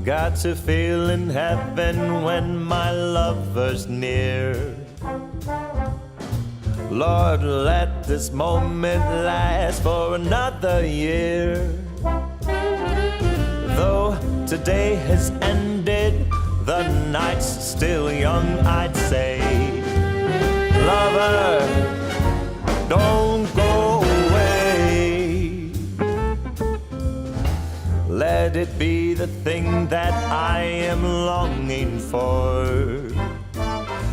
Got to feel in heaven when my lover's near. Lord, let this moment last for another year. Though today has ended, the night's still young, I'd say. Lover, don't go away. Let it be the thing that I am longing for.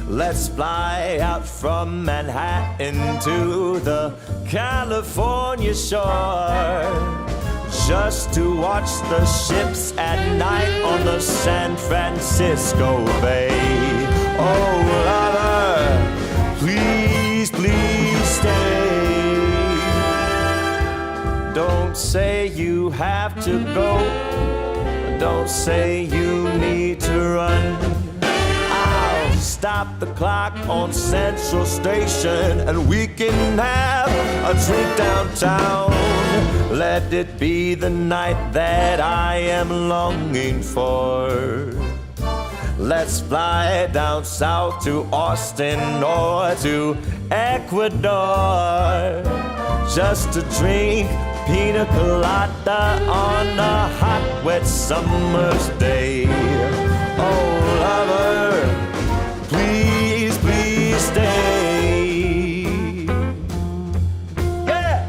Let's fly out from Manhattan to the California shore, just to watch the ships at night on the San Francisco Bay. Oh, lover, please, please stay. Don't say you have to go. Don't say you need to run. Stop the clock on Central Station and we can have a drink downtown. Let it be the night that I am longing for. Let's fly down south to Austin or to Ecuador, just to drink pina colada on a hot, wet summer's day. Oh, lover, please, please stay. Yeah!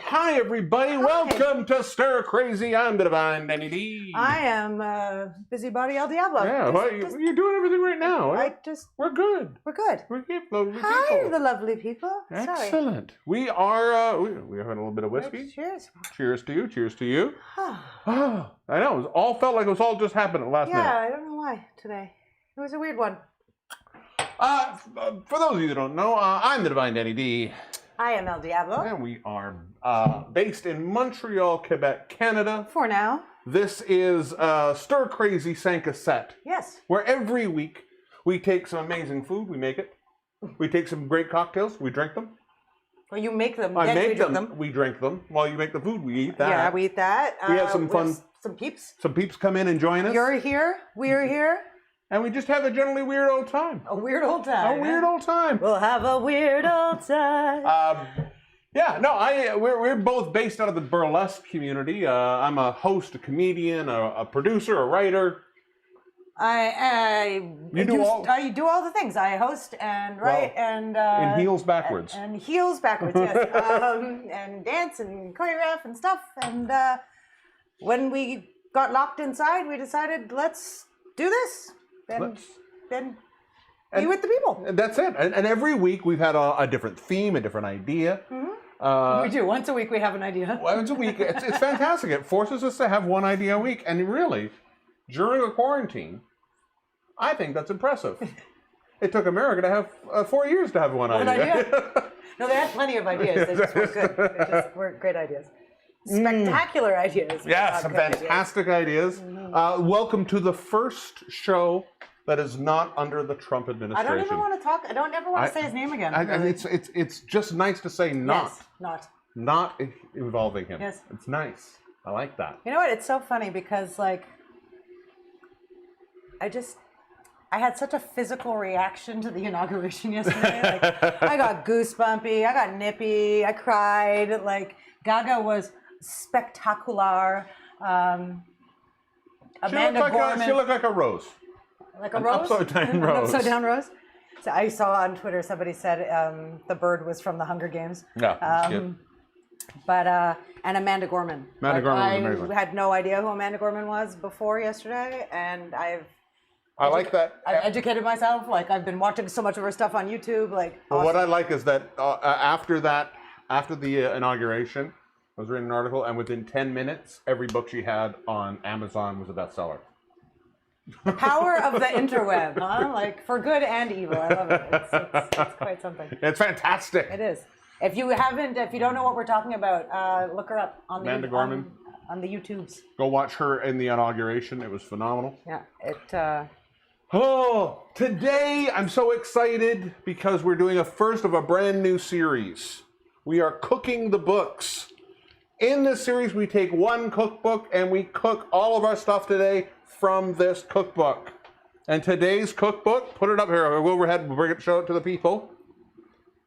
Hi, everybody. Hi. Welcome to Stir Crazy. I'm the Divine Danny D. I am Busybody El Diablo. Yeah, you're doing everything right now. We're good. We're good. We're good, lovely people. Hi, the lovely people. Excellent. Sorry. We are, we're having a little bit of whiskey. Cheers. Cheers to you. Cheers to you. Oh, I know. It all felt like it was all just happening last minute. Yeah, I don't know why today. It was a weird one. For those of you that don't know, I'm the Divine Danny D. I am El Diablo. And we are based in Montreal, Quebec, Canada. For now. This is Stir Crazy Sank-a-Set. Yes. Where every week we take some amazing food, we make it. We take some great cocktails, we drink them. Well, you make them, I make them, we drink them. While you make the food, we eat that. Yeah, we eat that. We have some fun. Some peeps. Some peeps come in and join us. You're here, we're here. And we just have a generally weird old time. A weird old time. A weird old time. We'll have a weird old time. Yeah, no, we're both based out of the burlesque community. I'm a host, a comedian, a producer, a writer. I do all the things. I host and write and in heels backwards. And heels backwards, yes. And dance and choreograph and stuff. And when we got locked inside, we decided let's do this. Then be with the people. That's it. And every week we've had a different theme, a different idea. Mm-hmm. We do. Once a week we have an idea. Once a week. It's fantastic. It forces us to have one idea a week. And really, during a quarantine, I think that's impressive. It took America to have 4 years to have one idea. No, they had plenty of ideas. They just weren't good. They just weren't great ideas. Spectacular ideas. Yeah, some fantastic ideas. Mm-hmm. Welcome to the first show that is not under the Trump administration. I don't ever want to talk. I don't ever want to say his name again. It's just nice to say not. Yes, not involving him. Yes, it's nice. I like that. You know what? It's so funny because like I had such a physical reaction to the inauguration yesterday. Like I got goosebumpy, I got nippy, I cried. Like Gaga was spectacular. Amanda Gorman. She looked like a rose. Like a An rose? upside down rose. An upside down rose? So I saw on Twitter somebody said the bird was from the Hunger Games. Yeah, that's good. But and Amanda Gorman. Amanda Gorman was amazing. I had no idea who Amanda Gorman was before yesterday, and I like that. I've educated myself. Like I've been watching so much of her stuff on YouTube. Like Well, what I like is that after the inauguration, I was reading an article, and within 10 minutes, every book she had on Amazon was a bestseller. the power of the interweb, huh? Like for good and evil. I love it. It's quite something. It's fantastic. It is. If you don't know what we're talking about, look her up on Amanda Gorman. On the YouTubes. Go watch her in the inauguration. It was phenomenal. Yeah. Oh, today I'm so excited because we're doing a first of a brand new series. We are cooking the books. In this series, we take one cookbook and we cook all of our stuff today from this cookbook. And today's cookbook, put it up here. I'll go overhead and bring it, show it to the people.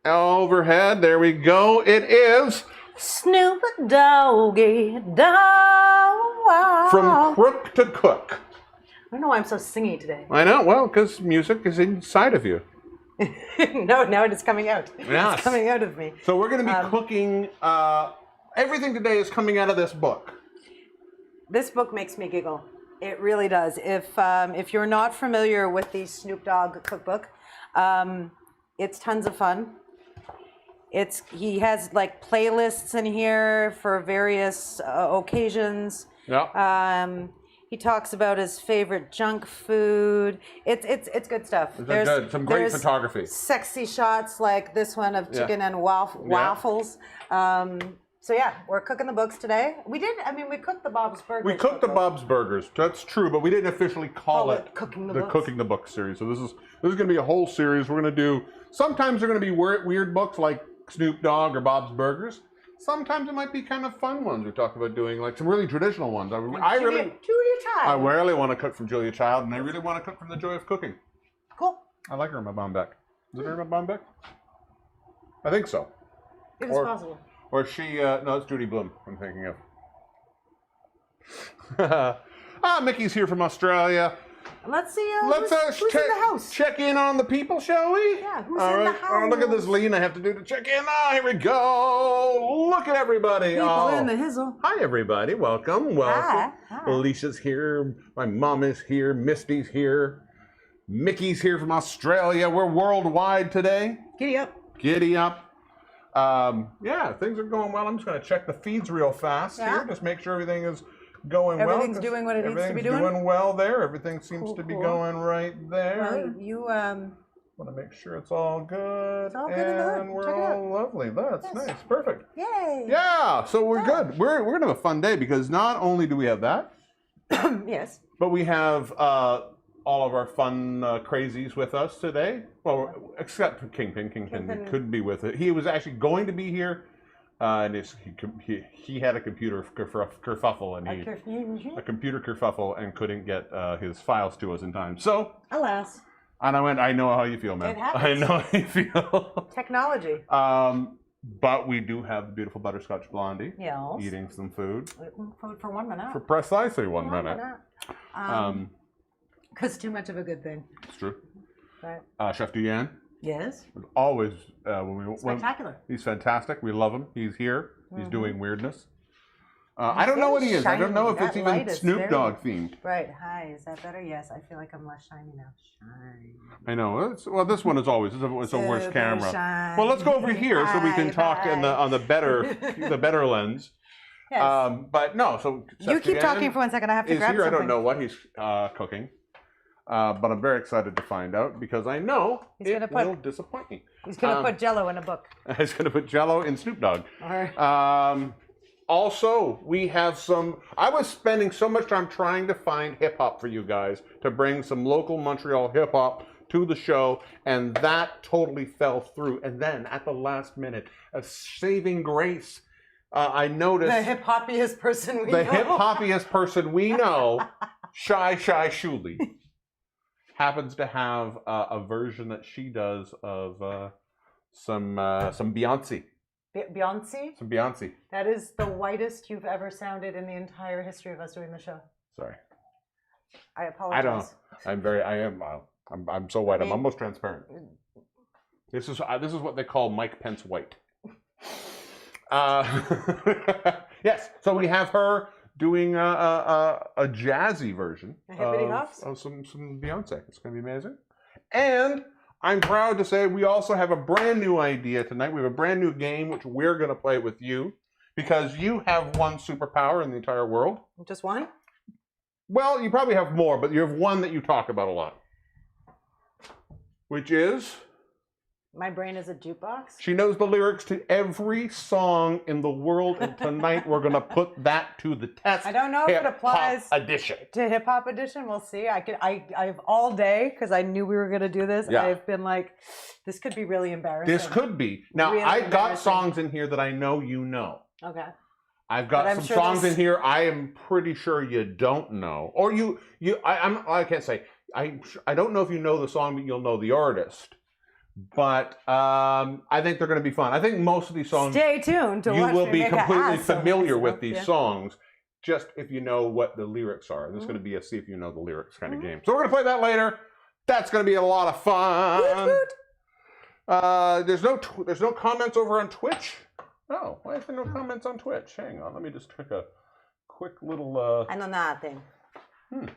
Overhead, there we go. It is Snoop Doggy Dog. From Crook to Cook. I don't know why I'm so singy today. I know, well, because music is inside of you. No, now it's coming out. Yes. It's coming out of me. So we're going to be cooking, everything today is coming out of this book. This book makes me giggle. It really does. If you're not familiar with the Snoop Dogg cookbook, it's tons of fun. He has like playlists in here for various occasions. Yeah. He talks about his favorite junk food. It's good stuff. There's good. Some great photography. Sexy shots like this one of chicken and waffles. So yeah, we're cooking the books today. We cooked the Bob's Burgers. We cooked the Bob's Burgers. That's true, but we didn't officially call it Cooking the Books. Cooking the Book series. So this is going to be a whole series. We're going to do. Sometimes they're going to be weird books like Snoop Dogg or Bob's Burgers. Sometimes it might be kind of fun ones. We talk about doing like some really traditional ones. Julia Child. I rarely want to cook from Julia Child, and I really want to cook from The Joy of Cooking. Cool. I like Irma Bombeck. Is it Irma Bombeck? I think so. It is possible. Or she, no, it's Judy Bloom I'm thinking of. Mickey's here from Australia. Let's see Let's who's in the house. check in on the people, shall we? Yeah, who's in the house? Oh, look at this lean I have to do to check in. Here we go. Look at everybody. People in the hizzle. Hi, everybody. Welcome. Hi. Alicia's here. My mom is here. Misty's here. Mickey's here from Australia. We're worldwide today. Giddy up. Giddy up. Yeah, things are going well. I'm just going to check the feeds real fast here. Just make sure everything is going well. Everything's doing what it needs to be doing. Everything's doing well there. Everything seems to be going right there. Well, you want to make sure it's all good. It's all good and we're all lovely. That's nice. Perfect. Yay. Yeah, so we're good. We're going to have a fun day because not only do we have that, yes, but we have all of our fun crazies with us today. Well, except for Kingpin. Kingpin couldn't be with it. He was actually going to be here, and he had a computer kerfuffle, and a computer kerfuffle, and couldn't get his files to us in time. So, alas. And I went, I know how you feel, man. It happens. I know how you feel. Technology. But we do have the beautiful Butterscotch Blondie. Yes. Eating some food. Food for 1 minute. For precisely 1 minute. Because too much of a good thing. It's true. Right. Chef duy-an. Yes. Always. Spectacular. He's fantastic. We love him. He's here. He's doing weirdness. I don't know what he is. I don't know if it's even Snoop Dogg themed. Right. Hi. Is that better? Yes. I feel like I'm less shiny now. Shine. I know. Well, this one is always. It's a worse camera. Shine. Well, let's go over here so we can talk on the better lens. Yes. But no. So you keep talking for 1 second. I have to grab here. something. I don't know what he's cooking. But I'm very excited to find out because I know will disappoint me. He's going to put Jell-O in a book. He's going to put Jell-O in Snoop Dogg. All right. Also, we have some. I was spending so much time trying to find hip hop for you guys to bring some local Montreal hip hop to the show, and that totally fell through. And then at the last minute, a saving grace, I noticed the hip hoppiest person we know. The hip hoppiest person we know, Shy Shuli, happens to have a version that she does of some Beyonce. Beyonce? Some Beyonce. That is the whitest you've ever sounded in the entire history of us doing the show. Sorry. I apologize. I don't. I'm so white. I'm almost transparent. This is what they call Mike Pence white. Yes. So we have her doing a jazzy version of some Beyonce. It's going to be amazing. And I'm proud to say we also have a brand new idea tonight. We have a brand new game which we're going to play with you because you have one superpower in the entire world. Just one? Well, you probably have more, but you have one that you talk about a lot. Which is? My brain is a jukebox. She knows the lyrics to every song in the world, and tonight we're going to put that to the test. I don't know if it applies to Hip Hop Edition. We'll see. I have all day because I knew we were going to do this. Yeah. I've been like, this could be really embarrassing. This could be. Now, really I've got songs in here that I know you know. Okay. I've got some songs in here I am pretty sure you don't know, or I can't say. I don't know if you know the song, but you'll know the artist. But I think they're going to be fun. I think most of these songs. Stay tuned to you watch will me be make completely an familiar with these yeah. songs, just if you know what the lyrics are. This is going to be a see if you know the lyrics kind of game. So we're going to play that later. That's going to be a lot of fun. There's no comments over on Twitch. Oh, why is there no comments on Twitch? Hang on, let me just take a quick little. I know nothing.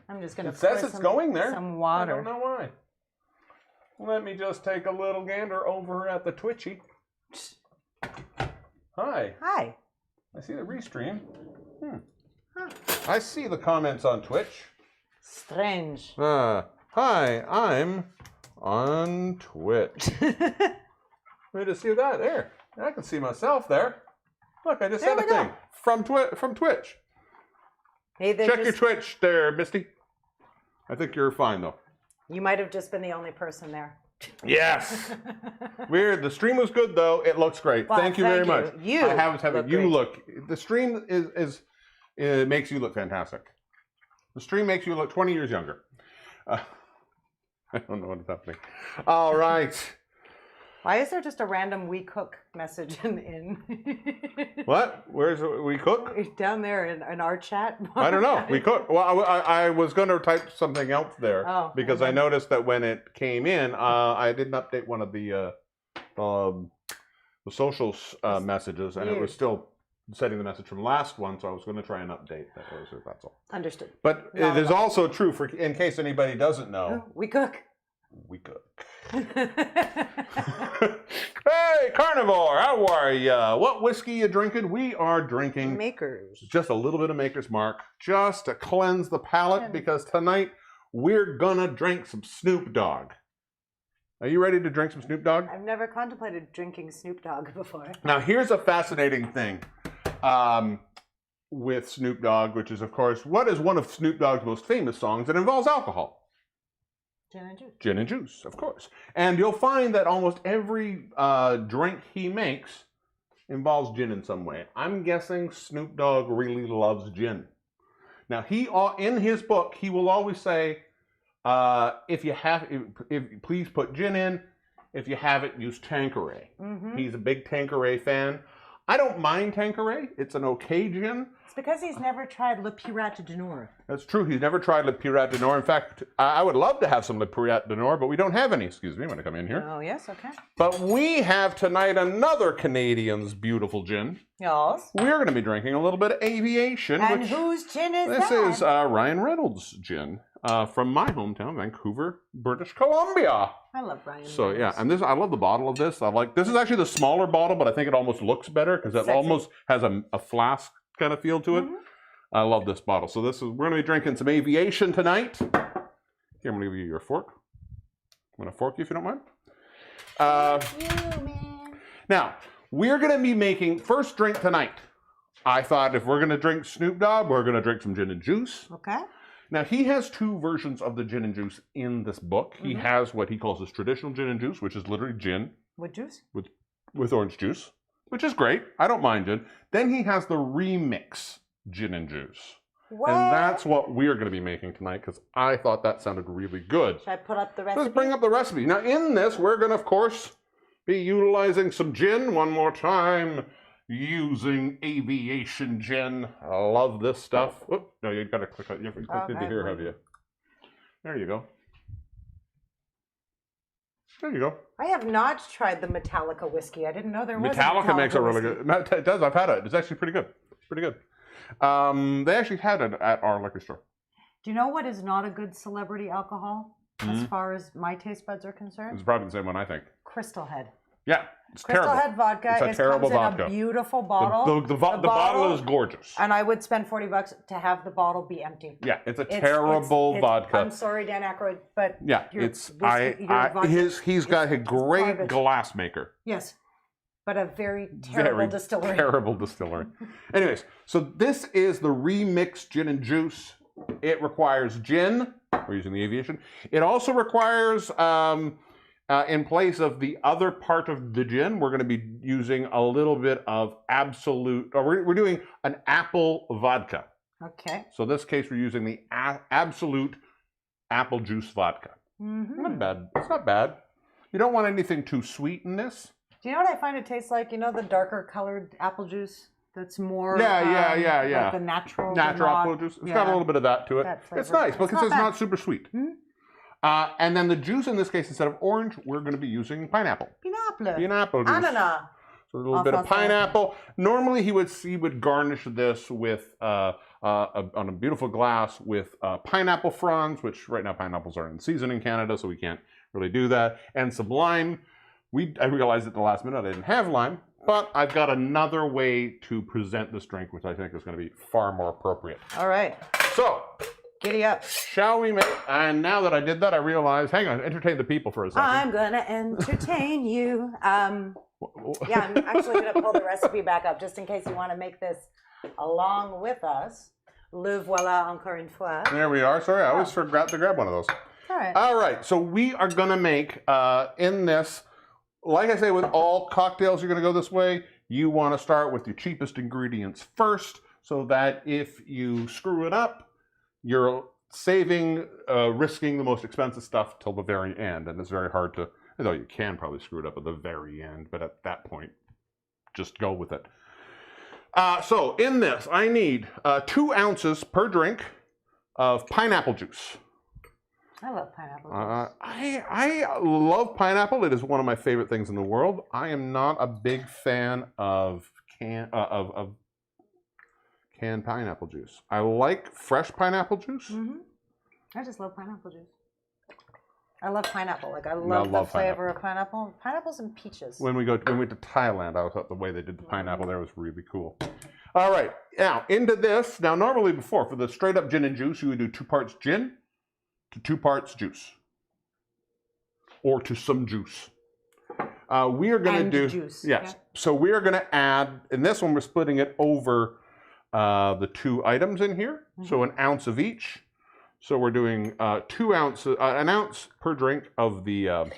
I'm just going to. It says it's going there. Some water. I don't know why. Let me just take a little gander over at the Twitchy. Hi. Hi. I see the restream. I see the comments on Twitch. Strange. Hi, I'm on Twitch. Let me just see that there. I can see myself there. Look, I just said a thing from Twitch. Hey, check your Twitch there, Misty. I think you're fine though. You might have just been the only person there. Yes. Weird. The stream was good though. It looks great. Well, thank you very much. You I have it. You great. look. The stream it makes you look fantastic. The stream makes you look 20 years younger. I don't know what's happening. All right. Why is there just a random "we cook" message in? What? Where's we cook? Down there in our chat. I don't know. We cook. Well, I was going to type something else there because I noticed that when it came in, I didn't update one of the socials messages, and it was still setting the message from last one. So I was going to try and update that. That's all. Understood. But it is also true for in case anybody doesn't know. We cook. We cook. Hey, carnivore, how are ya? What whiskey you drinking? We are drinking Makers. Just a little bit of Maker's Mark, just to cleanse the palate, because tonight we're gonna drink some Snoop Dogg. Are you ready to drink some Snoop Dogg? I've never contemplated drinking Snoop Dogg before. Now, here's a fascinating thing with Snoop Dogg, which is, of course, what is one of Snoop Dogg's most famous songs that involves alcohol? Gin and juice. Gin and juice, of course. And you'll find that almost every drink he makes involves gin in some way. I'm guessing Snoop Dogg really loves gin. Now, in his book, he will always say, if please put gin in. If you have it, use Tanqueray. Mm-hmm. He's a big Tanqueray fan. I don't mind Tanqueray. It's an okay gin. It's because he's never tried Le Pirate du Nord. That's true. He's never tried Le Pirate du Nord. In fact, I would love to have some Le Pirate du Nord, but we don't have any. Excuse me when I come in here. Oh, yes, okay. But we have tonight another Canadian's beautiful gin. Yes. We're going to be drinking a little bit of Aviation. And whose gin is that? This is Ryan Reynolds gin from my hometown, Vancouver, British Columbia. I love Ryan So Reynolds. yeah, and I love the bottle of this. This is actually the smaller bottle, but I think it almost looks better because it almost has a flask kind of feel to it. I love this bottle. So we're going to be drinking some Aviation tonight. Here, I'm going to give you your fork. I'm going to fork you if you don't mind. Now, we're going to be making first drink tonight. I thought if we're going to drink Snoop Dogg, we're going to drink some gin and juice. Okay. Now, he has two versions of the gin and juice in this book. He has what he calls his traditional gin and juice, which is literally gin. With juice? With orange juice, which is great. I don't mind gin. Then he has the remix gin and juice. What? And that's what we're going to be making tonight because I thought that sounded really good. Should I put up the recipe? Let's bring up the recipe. Now, in this, we're going to, of course, be utilizing some gin one more time. Using Aviation gin. I love this stuff. Oop, no, you got to click on. You haven't clicked into here, have you? There you go. There you go. I have not tried the Metallica whiskey. I didn't know there was Metallica makes a really whiskey. good. It does. I've had it. It's actually pretty good. Pretty good. They actually had it at our liquor store. Do you know what is not a good celebrity alcohol as far as my taste buds are concerned? It's probably the same one, I think. Crystal Head. Yeah, it's Crystal terrible. Head vodka. It's a terrible comes vodka. in a beautiful bottle. The bottle is gorgeous. And I would spend $40 to have the bottle be empty. Yeah, it's a terrible vodka. I'm sorry, Dan Aykroyd, but Yeah, he's got a great glass maker. Yes, but a very terrible distillery. Terrible distillery. Anyways, so this is the remixed gin and juice. It requires gin. We're using the aviation. It also requires, in place of the other part of the gin, we're going to be using a little bit of absolute, or we're doing an apple vodka. Okay. So in this case, we're using the absolute apple juice vodka. Not bad. It's not bad. You don't want anything too sweet in this. Do you know what I find it tastes like? You know the darker colored apple juice that's more Yeah. like the natural Apple juice. It's got a little bit of that to it. It's nice because it's not super sweet. And then the juice in this case, instead of orange, we're going to be using pineapple. Pineapple juice. Ananas. So a little bit of pineapple. Normally he would garnish this with on a beautiful glass with pineapple fronds, which right now pineapples are in season in Canada, so we can't really do that. And some lime. I realized at the last minute I didn't have lime, but I've got another way to present this drink, which I think is going to be far more appropriate. All right. So, giddy up. Shall we make? And now that I did that, I realized, hang on, entertain the people for a second. I'm gonna entertain you. Yeah, I'm actually gonna pull the recipe back up just in case you want to make this along with us. Le voilà encore une fois. There we are. Sorry, I always forgot to grab one of those. All right. All right. So we are gonna make in this. Like I say, with all cocktails, you're going to go this way. You want to start with your cheapest ingredients first, so that if you screw it up, you're risking the most expensive stuff till the very end. And it's very hard to, although you can probably screw it up at the very end, but at that point, just go with it. So in this, I need 2 ounces per drink of pineapple juice. I love pineapple juice. I love pineapple. It is one of my favorite things in the world. I am not a big fan of canned pineapple juice. I like fresh pineapple juice. I just love pineapple juice. I love pineapple. Like I love the flavor of pineapple. Pineapples and peaches. When we went to Thailand, I thought the way they did the pineapple there was really cool. All right, now into this. Now normally for the straight up gin and juice, you would do 2 parts gin to 2 parts juice, or to some juice. We are going to do juice. Yes. Yeah. So we are going to add. In this one, we're splitting it over the 2 items in here. So 1 ounce of each. So we're doing 2 ounces, 1 ounce per drink of the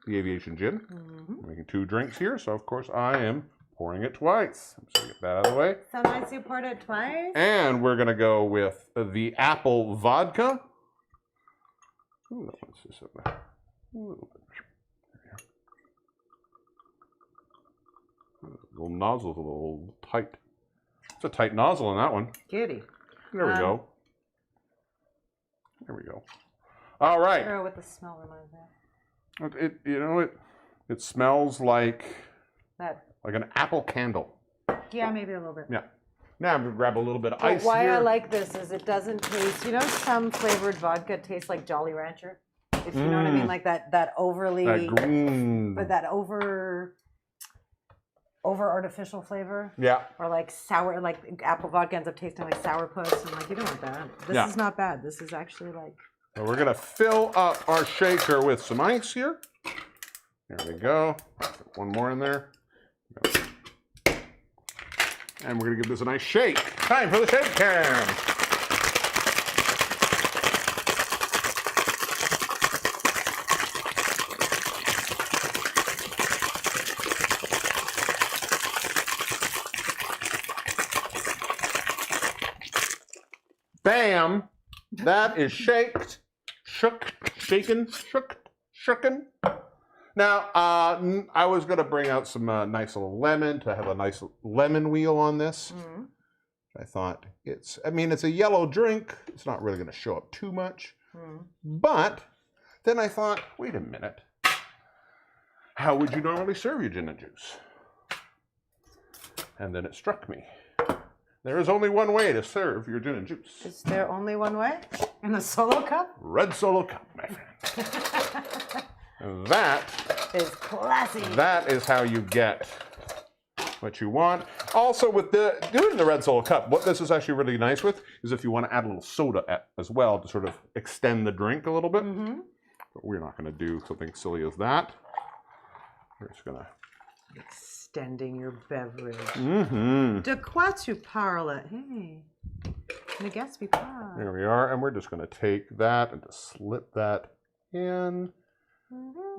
aviation gin. I'm making 2 drinks here, so of course I am pouring it twice. I'm just gonna get that out of the way. So nice you poured it twice. And we're gonna go with the apple vodka. Ooh, that one's just a little bit. The little nozzle's a little tight. It's a tight nozzle in that one. Giddy. There we go. There we go. All right. I don't know what the smell reminds me of. It smells like That. like an apple candle. Yeah, maybe a little bit. Yeah. Now I'm gonna grab a little bit of But ice why here. I like this is it doesn't taste. You know, some flavored vodka tastes like Jolly Rancher. If you know what I mean, like that overly, that green. but that over artificial flavor. Yeah. Or like sour, like apple vodka ends up tasting like sourpuss. I'm like, you don't want that. This is not bad. This is actually like. So we're gonna fill up our shaker with some ice here. There we go. Put 1 more in there. And we're gonna give this a nice shake. Time for the shake can. Bam! That is shaked, shaken. Now, I was going to bring out some nice little lemon to have a nice lemon wheel on this. I thought it's a yellow drink. It's not really going to show up too much. But then I thought, wait a minute. How would you normally serve your gin and juice? And then it struck me. There is only one way to serve your gin and juice. Is there only one way? In a solo cup? Red Solo cup, my friend. That is classy. That is how you get what you want. Also, with doing the Red Solo cup, what this is actually really nice with is if you want to add a little soda as well to sort of extend the drink a little bit. But we're not going to do something silly as that. We're just going to... Extending your beverage. De quoi tu parles? Hey, ne gaspille pas. There we are, and we're just going to take that and just slip that in.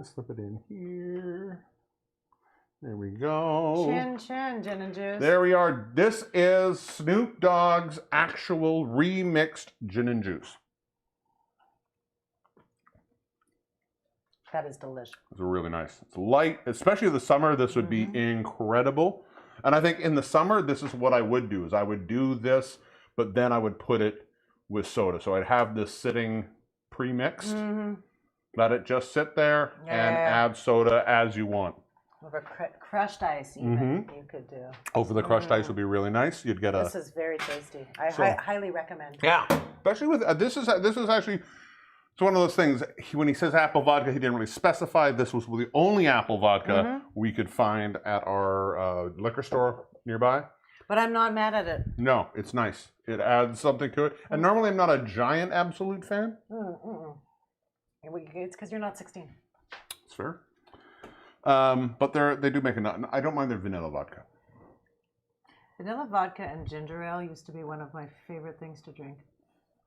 Slip it in here. There we go. Chin, gin and juice. There we are. This is Snoop Dogg's actual remixed gin and juice. That is delicious. It's really nice. It's light, especially the summer. This would be incredible. And I think in the summer, this is what I would do. Is I would do this, but then I would put it with soda. So I'd have this sitting pre-mixed. Let it just sit there and add soda as you want. Over crushed ice, even you could do. Over the crushed ice would be really nice. You'd get a. This is very tasty. I highly recommend. Yeah, especially with this is actually. It's one of those things, when he says apple vodka, he didn't really specify. This was the only apple vodka we could find at our liquor store nearby. But I'm not mad at it. No, it's nice. It adds something to it. And normally I'm not a giant Absolute fan. It's because you're not 16. It's fair. But they do make I don't mind their vanilla vodka. Vanilla vodka and ginger ale used to be one of my favorite things to drink.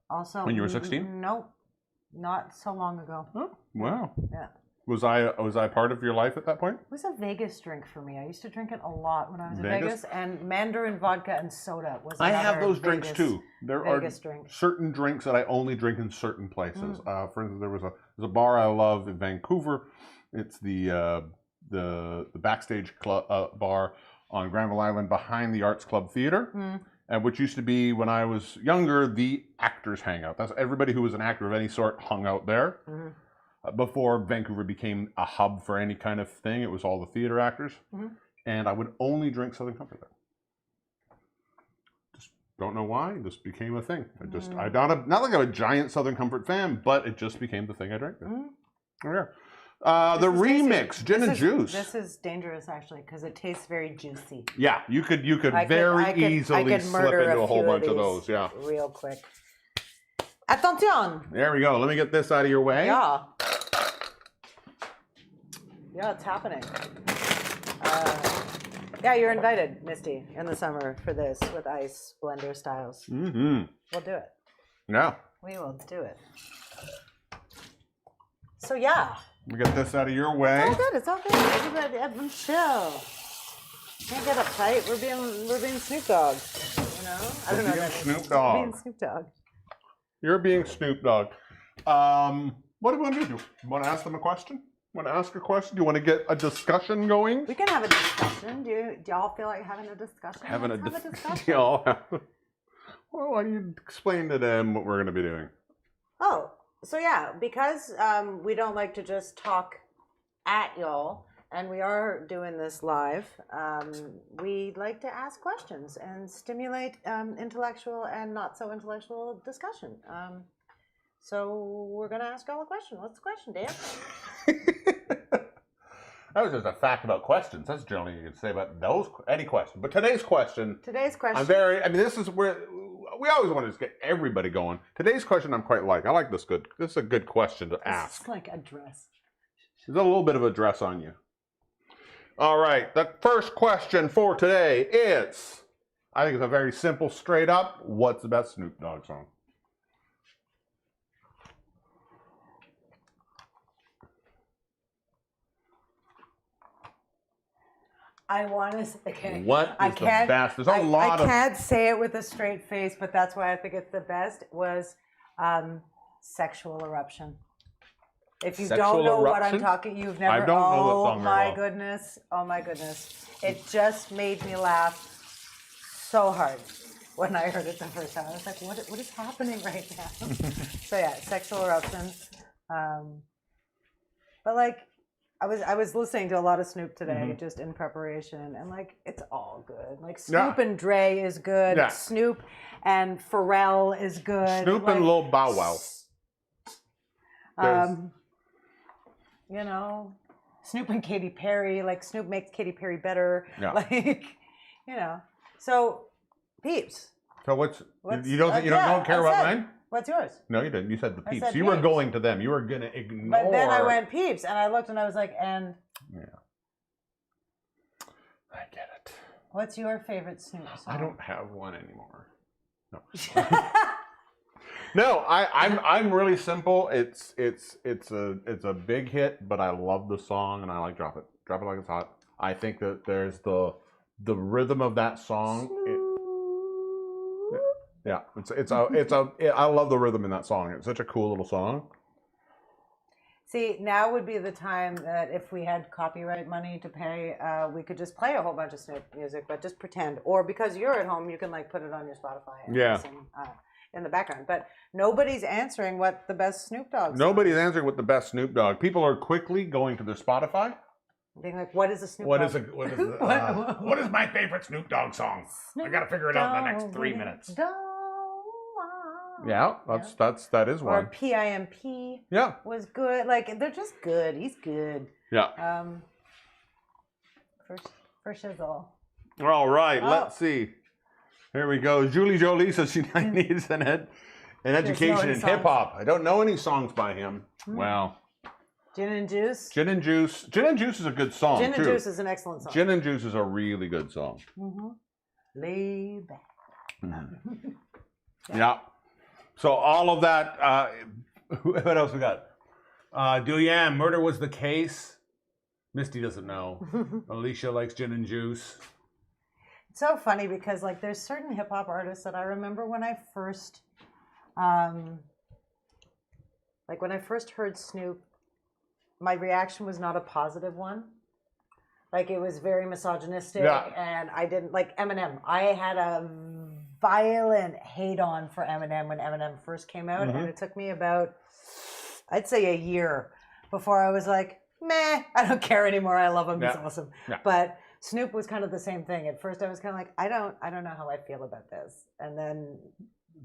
Also, when you were 16? No. Not so long ago. Oh, wow. Yeah. Was I part of your life at that point? It was a Vegas drink for me. I used to drink it a lot when I was in Vegas. And Mandarin vodka and soda was another I have those drinks too. There are drink. certain drinks that I only drink in certain places. For instance, there's a bar I love in Vancouver. It's the Backstage Club bar on Granville Island behind the Arts Club Theater. And which used to be, when I was younger, the actors' hangout. That's everybody who was an actor of any sort hung out there. Before Vancouver became a hub for any kind of thing, it was all the theater actors. And I would only drink Southern Comfort there. Just don't know why. It just became a thing. Not like I'm a giant Southern Comfort fan, but it just became the thing I drank there. Oh, yeah. The remix, gin and juice. This is dangerous, actually, because it tastes very juicy. Yeah, you could very easily slip into a whole bunch of those. Yeah, real quick. Attention! There we go. Let me get this out of your way. Yeah. Yeah, it's happening. Yeah, you're invited, Misty, in the summer for this with ice blender styles. We'll do it. Yeah. We will do it. So yeah. Let me get this out of your way. It's all good. Everybody, everyone chill. Can't get uptight. We're being Snoop Dogg. You know? I don't know. Being Snoop Dogg. We're being Snoop Dogg. You're being Snoop Dogg. What do you want to do? You want to ask them a question? Want to ask a question? Do you want to get a discussion going? We can have a discussion. Do y'all feel like having a discussion? Having a discussion. Y'all have... Well, why don't you explain to them what we're going to be doing? Oh. So yeah, because we don't like to just talk at y'all, and we are doing this live, we like to ask questions and stimulate intellectual and not so intellectual discussion. So we're going to ask y'all a question. What's the question, Dan? That was just a fact about questions. That's generally you can say about any question. But today's question. This is where we always want to just get everybody going. Today's question I like this good. This is a good question to ask. It's like a dress. There's a little bit of a dress on you. All right. The first question for today is, I think it's a very simple, straight up, what's the best Snoop Dogg song? I want to say, okay. What is the best? There's a lot of... I can't say it with a straight face, but that's why I think it's the best, was Sexual Eruption. If you don't know what I'm talking, you've never... I don't know that song very well. Goodness. Oh my goodness. It just made me laugh so hard. when I heard it the first time. I was like, what is happening right now? So yeah, Sexual Eruption. But like, I was listening to a lot of Snoop today, just in preparation, and like, it's all good. Like Snoop and Dre is good. Yeah. Snoop and Pharrell is good. Snoop like, and Lil Bow Wow. You know, Snoop and Katy Perry. Like Snoop makes Katy Perry better. Yeah. Like, you know. So, Peeps. So you don't care about mine? What's yours? No, you didn't. You said the Peeps. said You were Peeps. going to them. You were gonna ignore. But then I went Peeps, and I looked, and I was like, and. Yeah. I get it. What's your favorite Snoop song? I don't have one anymore. No. No, I'm really simple. It's a big hit, but I love the song and I like Drop It. Drop It Like It's Hot. I think that there's the rhythm of that song. I love the rhythm in that song. It's such a cool little song. See, now would be the time that if we had copyright money to pay, we could just play a whole bunch of Snoop music, but just pretend. Or because you're at home, you can like put it on your Spotify and listen in the background. But nobody's answering what the best Snoop Dogg song Nobody's answering what the best Snoop Dogg. People are quickly going to their Spotify. Being like, what is a Snoop What Dogg? what is my favorite Snoop Dogg song? I gotta figure it out in the next 3 minutes. Yeah, that is one. Or PIMP. Yeah. Was good. Like they're just good. He's good. Yeah. For shizzle. All right. Let's see. Here we go. Julie Jolie says she needs an education in hip hop. I don't know any songs by him. Wow. Gin and Juice. Gin and Juice. Gin and Juice is a good song. Gin and Juice is an excellent song. Gin and Juice is a really good song. Lay back. Yeah. So all of that. What else we got? Duy-an, Murder Was the Case. Misty doesn't know. Alicia likes Gin and Juice. It's so funny because like there's certain hip hop artists that I remember when I first, heard Snoop, my reaction was not a positive one. Like it was very misogynistic, and I didn't like Eminem. I had a violent hate on for Eminem when Eminem first came out, and it took me about, I'd say, a year before I was like, meh, I don't care anymore. I love him. He's awesome. Yeah. But Snoop was kind of the same thing. At first, I was kind of like, I don't know how I feel about this, and then.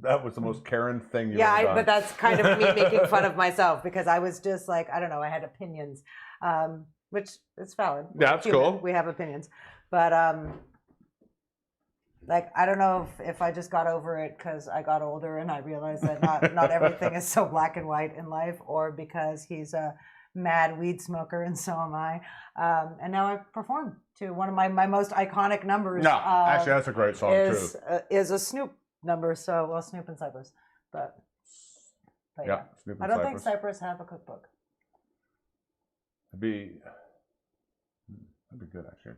That was the most Karen thing you've ever done. But that's kind of me making fun of myself because I was just like, I don't know, I had opinions, which is valid. Yeah, that's cool. We have opinions. But, like, I don't know if I just got over it because I got older and I realized that not everything is so black and white in life, or because he's a mad weed smoker and so am I. And now I perform to one of my most iconic numbers. No, actually, that's a great song, too. Is a Snoop number, so Snoop and Cypress, but yeah. Snoop and I don't think Cypress have a cookbook. That'd be good actually.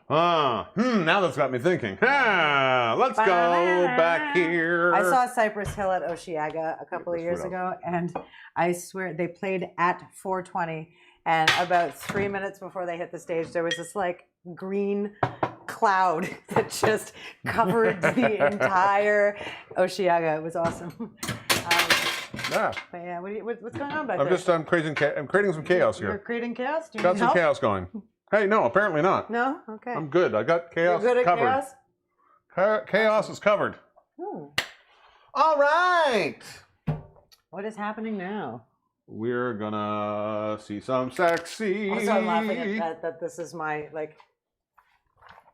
Now that's got me thinking. Let's go back here. I saw Cypress Hill at Osheaga a couple of years ago, and I swear they played at 4:20, and about 3 minutes before they hit the stage, there was this like green cloud that just covered the entire Osheaga. It was awesome. But yeah, what's going on back there? I'm creating some chaos here. You're creating chaos? Do you got need some help? chaos going. Hey, no, apparently not. No? Okay. I'm good. I got chaos You're good at covered. Chaos? Chaos is covered. All right. What is happening now? We're gonna see some sexy. Also, I'm laughing at that this is my, like...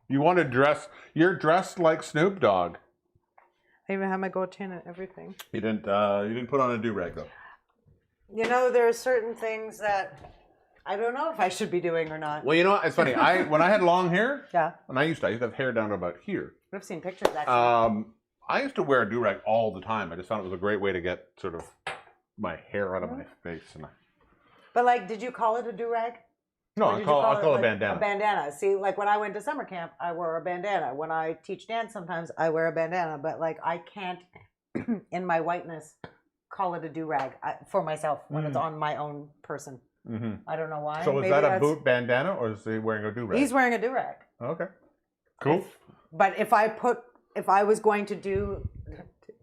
You want to dress... You're dressed like Snoop Dogg. I even have my gold chain and everything. You didn't put on a do-rag, though. You know, there are certain things that I don't know if I should be doing or not. Well, you know what? It's funny. When I had long hair... Yeah. When I used to have hair down to about here. I've seen pictures, actually. I used to wear a do-rag all the time. I just found it was a great way to get sort of my hair out of my face. But, like, did you call it a do-rag? No, I call it a bandana. A bandana. See, like when I went to summer camp, I wore a bandana. When I teach dance, sometimes I wear a bandana. But like, I can't, in my whiteness, call it a do-rag for myself when it's on my own person. I don't know why. So is that a boot bandana, or is he wearing a do-rag? He's wearing a do-rag. Okay, cool. But if I put if I was going to do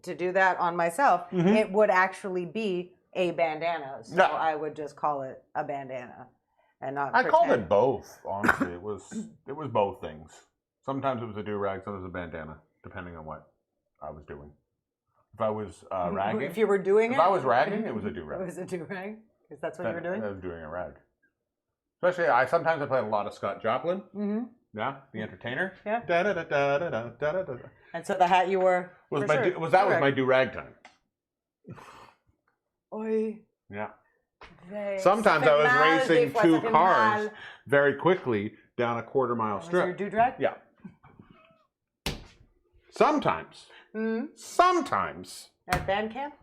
that on myself, it would actually be a bandana. So I would just call it a bandana, and not. I called it both. Honestly, it was both things. Sometimes it was a do-rag, sometimes it was a bandana, depending on what I was doing. If I was ragging, if you were doing if I was ragging, it was a do-rag. It was a do-rag. Because that's what you were doing. I was doing a rag. Especially, sometimes I played a lot of Scott Joplin. Mm-hmm. Yeah, the entertainer. Yeah. Da da da da da da da da. And so the hat you wore Was my do-rag time. Oi. Yeah. Sometimes I was racing 2 cars very quickly down a quarter-mile strip. Was your do-drag? Yeah. Sometimes. Sometimes. At band camp?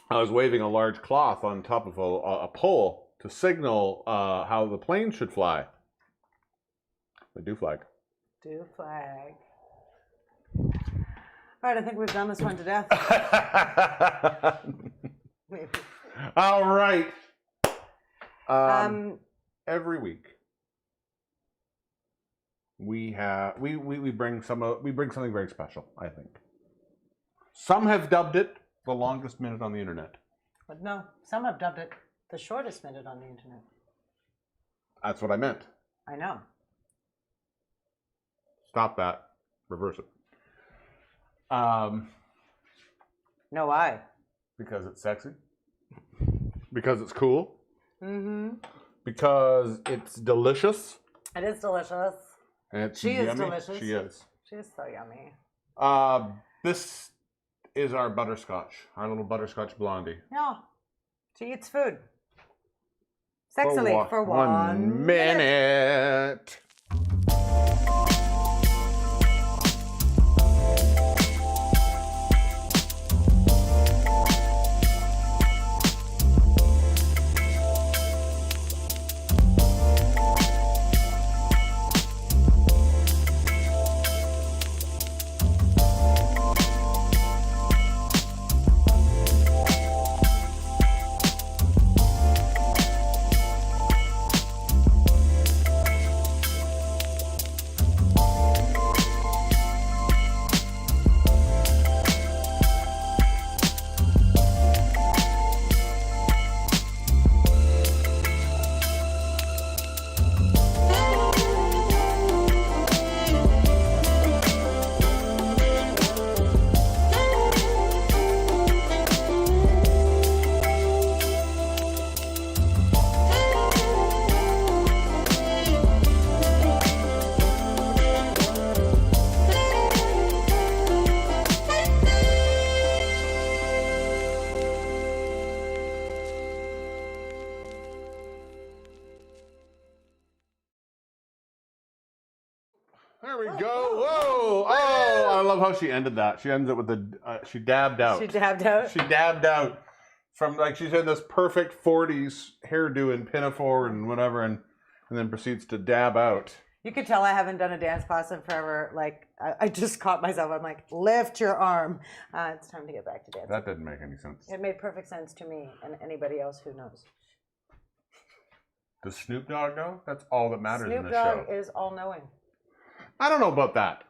I was waving a large cloth on top of a pole to signal how the plane should fly. The do flag. Do flag. All right, I think we've done this one to death. Maybe. All right. Every week we bring something very special. I think some have dubbed it the longest minute on the internet. But no, some have dubbed it the shortest minute on the internet. That's what I meant. I know. Stop that. Reverse it. No, why? Because it's sexy. Because it's cool. Mm-hmm. Because it's delicious. It is delicious. And it's She yummy. is delicious. She is. She is so yummy. This is our butterscotch. Our little butterscotch blondie. Yeah. She eats food. Sexily for 1 minute. There we go. Whoa. Oh, I love how she ended that. She ends it with she dabbed out. She dabbed out? She dabbed out. From, like, she's in this perfect 40s hairdo and pinafore and whatever, and then proceeds to dab out. You could tell I haven't done a dance class in forever. Like, I just caught myself. I'm like, lift your arm. It's time to get back to dancing. That didn't make any sense. It made perfect sense to me and anybody else who knows. Does Snoop Dogg know? That's all that matters in this show. Snoop Dogg is all-knowing. I don't know about that.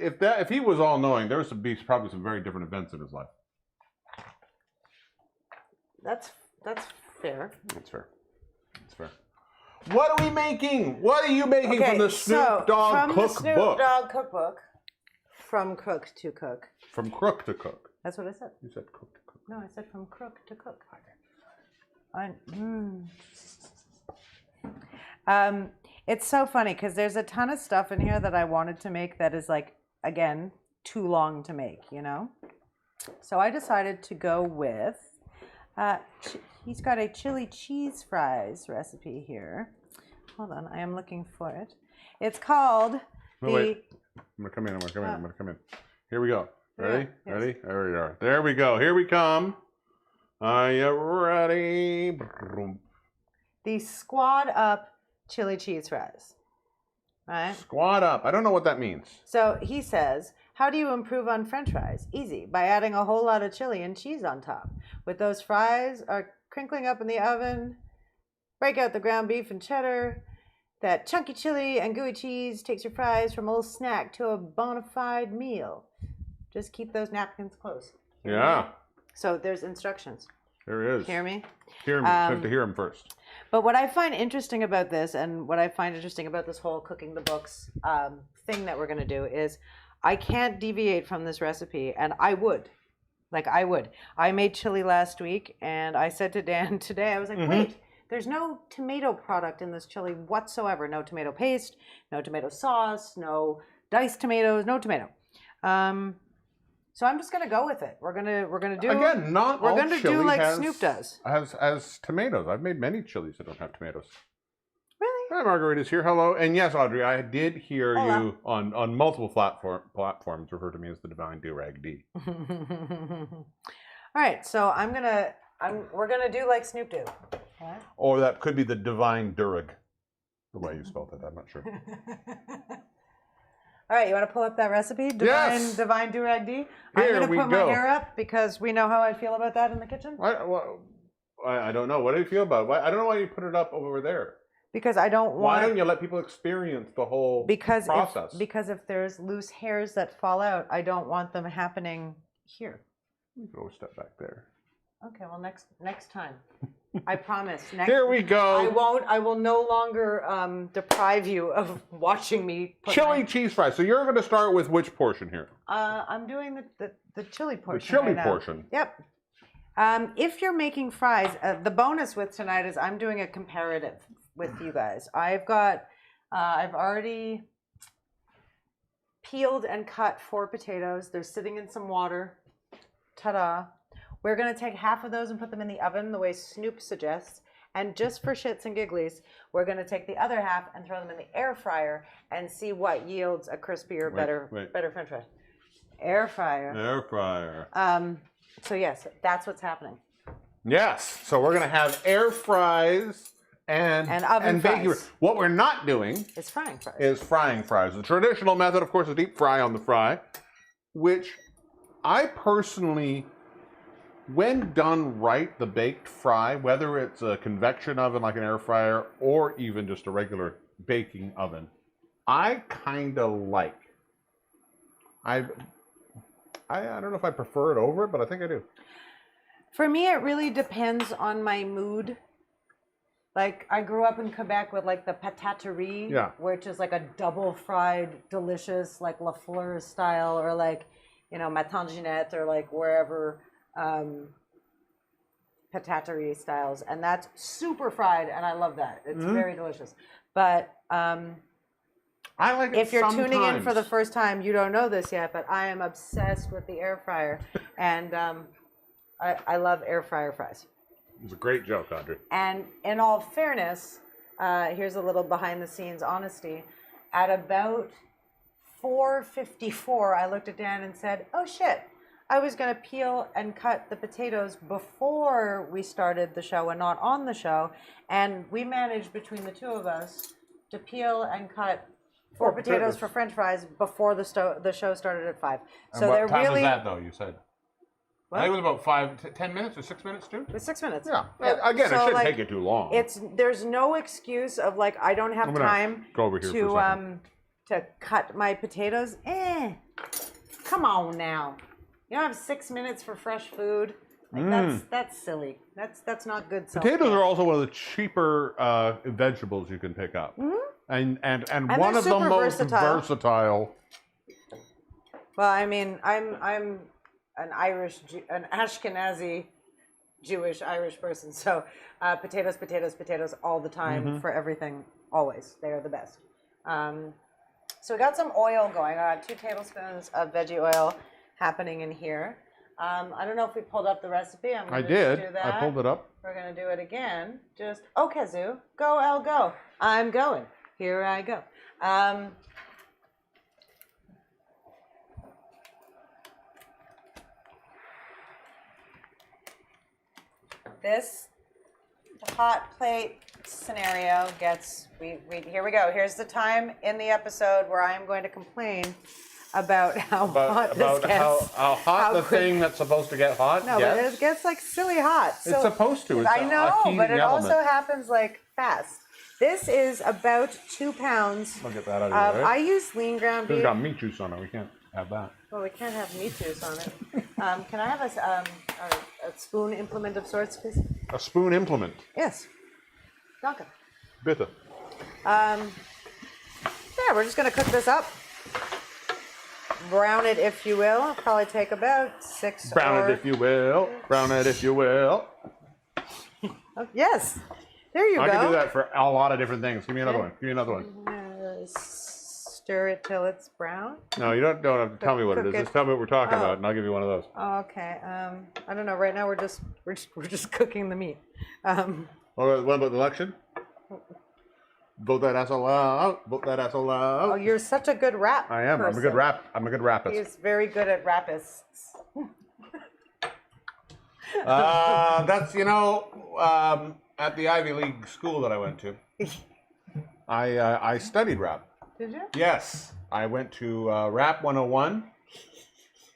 If he was all-knowing, there would be probably some very different events in his life. That's fair. That's fair. That's fair. What are we making? What are you making from the Snoop Dogg Cookbook? From the Snoop Dogg Cookbook. From Crook to Cook. From Crook to Cook. That's what I said. You said Cook to Cook. No, I said from Crook to Cook. It's so funny because there's a ton of stuff in here that I wanted to make that is, like, again, too long to make, you know? So I decided to go with, he's got a chili cheese fries recipe here. Hold on, I am looking for it. It's called Wait. I'm going to come in, I'm going to come in. Here we go. Ready? Yeah, ready? Yes. There we are. There we go. Here we come. Are you ready? The squad up chili cheese fries. Right? Squad up. I don't know what that means. So he says, how do you improve on French fries? Easy, by adding a whole lot of chili and cheese on top. With those fries are crinkling up in the oven, break out the ground beef and cheddar, that chunky chili and gooey cheese takes your fries from a little snack to a bona fide meal. Just keep those napkins close. Yeah. So there's instructions. There is. Hear me? Hear me. You have to hear him first. But what I find interesting about this, and what I find interesting about this whole cooking the books thing that we're going to do, is I can't deviate from this recipe, and I would. Like, I would. I made chili last week, and I said to Dan today, I was like, wait, there's no tomato product in this chili whatsoever. No tomato paste, no tomato sauce, no diced tomatoes, no tomato. So I'm just gonna go with it. We're gonna do again. Not all chili do like has, Snoop does. Has tomatoes. I've made many chilies that don't have tomatoes. Really? Hi, Margarita's here. Hello. And yes, Audrey, I did hear Hola. you on multiple platforms refer to me as the Divine Durag D. All right, so we're gonna do like Snoop do. Okay? Or that could be the Divine Durag. The way you spelled it, I'm not sure. All right, you want to pull up that recipe? Yes. Divine Durag D? Here I'm going we to put go. my hair up because we know how I feel about that in the kitchen. I don't know. What do you feel about it? I don't know why you put it up over there. Because I don't want... Why don't you let people experience the whole process? Because if there's loose hairs that fall out, I don't want them happening here. You can always step back there. Okay, well, next time. I promise. Here we go. I will no longer deprive you of watching me put chili cheese fries. So you're going to start with which portion here? I'm doing the chili portion. The chili right portion. Now. Yep. If you're making fries, the bonus with tonight is I'm doing a comparative with you guys. I've already peeled and cut 4 potatoes. They're sitting in some water. Ta-da. We're going to take half of those and put them in the oven the way Snoop suggests. And just for shits and gigglies, we're going to take the other half and throw them in the air fryer and see what yields a crispier, better French fry. Air fryer. Air fryer. So yes, that's what's happening. Yes. So we're going to have air fries and oven baking. fries. What we're not doing is frying fries. The traditional method, of course, is deep fry on the fry, which I personally... When done right, the baked fry, whether it's a convection oven like an air fryer or even just a regular baking oven, I kind of like. I don't know if I prefer it over it, but I think I do. For me, it really depends on my mood. Like, I grew up in Quebec with like the pataterie, which is like a double fried, delicious, like La Fleur style, or like, you know, Matanginette, or like wherever. Pataterie styles, and that's super fried, and I love that. It's very delicious. But I like it if you're sometimes. tuning in for the first time, you don't know this yet, but I am obsessed with the air fryer, and I love air fryer fries. It's a great joke, Audrey. And in all fairness, here's a little behind the scenes honesty. At about 4:54, I looked at Dan and said, "Oh shit. I was going to peel and cut the potatoes before we started the show and not on the show." And we managed between the two of us to peel and cut 4 potatoes for French fries before the show started at 5. And so what they're time really... was that, though, you said? What? I think it was about 10 minutes or 6 minutes, too? It was 6 minutes. Yeah. Yep. Again, So, it shouldn't like, take you too long. There's no excuse of like, I don't have time go over here for a second. to cut my potatoes. Come on now. You don't have 6 minutes for fresh food. Like that's silly. That's not good. Potatoes are also one of the cheaper vegetables you can pick up, and one of the most versatile. Well, I mean, I'm an Ashkenazi Jewish Irish person, so potatoes all the time for everything, always. They are the best. So we got some oil going. 2 tablespoons of veggie oil happening in here. I don't know if we pulled up the recipe. I did. Do that. I pulled it up. We're going to do it again. Okay, Zoo. Go, Elle, go. I'm going. Here I go. This hot plate scenario gets, here we go. Here's the time in the episode where I am going to complain about how hot this gets. How hot the thing that's supposed to get hot No, gets. but it gets like silly hot. It's supposed to. It's I know, but it also happens like fast. This is about 2 pounds. I'll get that out of I here. Right? use lean ground beef. It's got meat juice on it. We can't have that. Well, we can't have meat juice on it. Can I have a spoon implement of sorts, please? A spoon implement. Yes. Danke. Bitte. Yeah, we're just going to cook this up. Brown it, if you will. It'll probably take about 6 Brown it if you will. Brown it if you will. Oh, yes. There you go. I can do that for a lot of different things. Give me another one. Give me another one. Stir it till it's brown. No, you don't have to tell me what it is. Just tell me what we're talking about, and I'll give you one of those. Oh, okay. I don't know. Right now we're just cooking the meat. What about the election? Vote that asshole out. Vote that asshole out. Oh, you're such a good rap. I am. Person. I'm a good rapist. He's very good at rapists. That's at the Ivy League school that I went to. I studied rap. Did you? Yes, I went to Rap 101.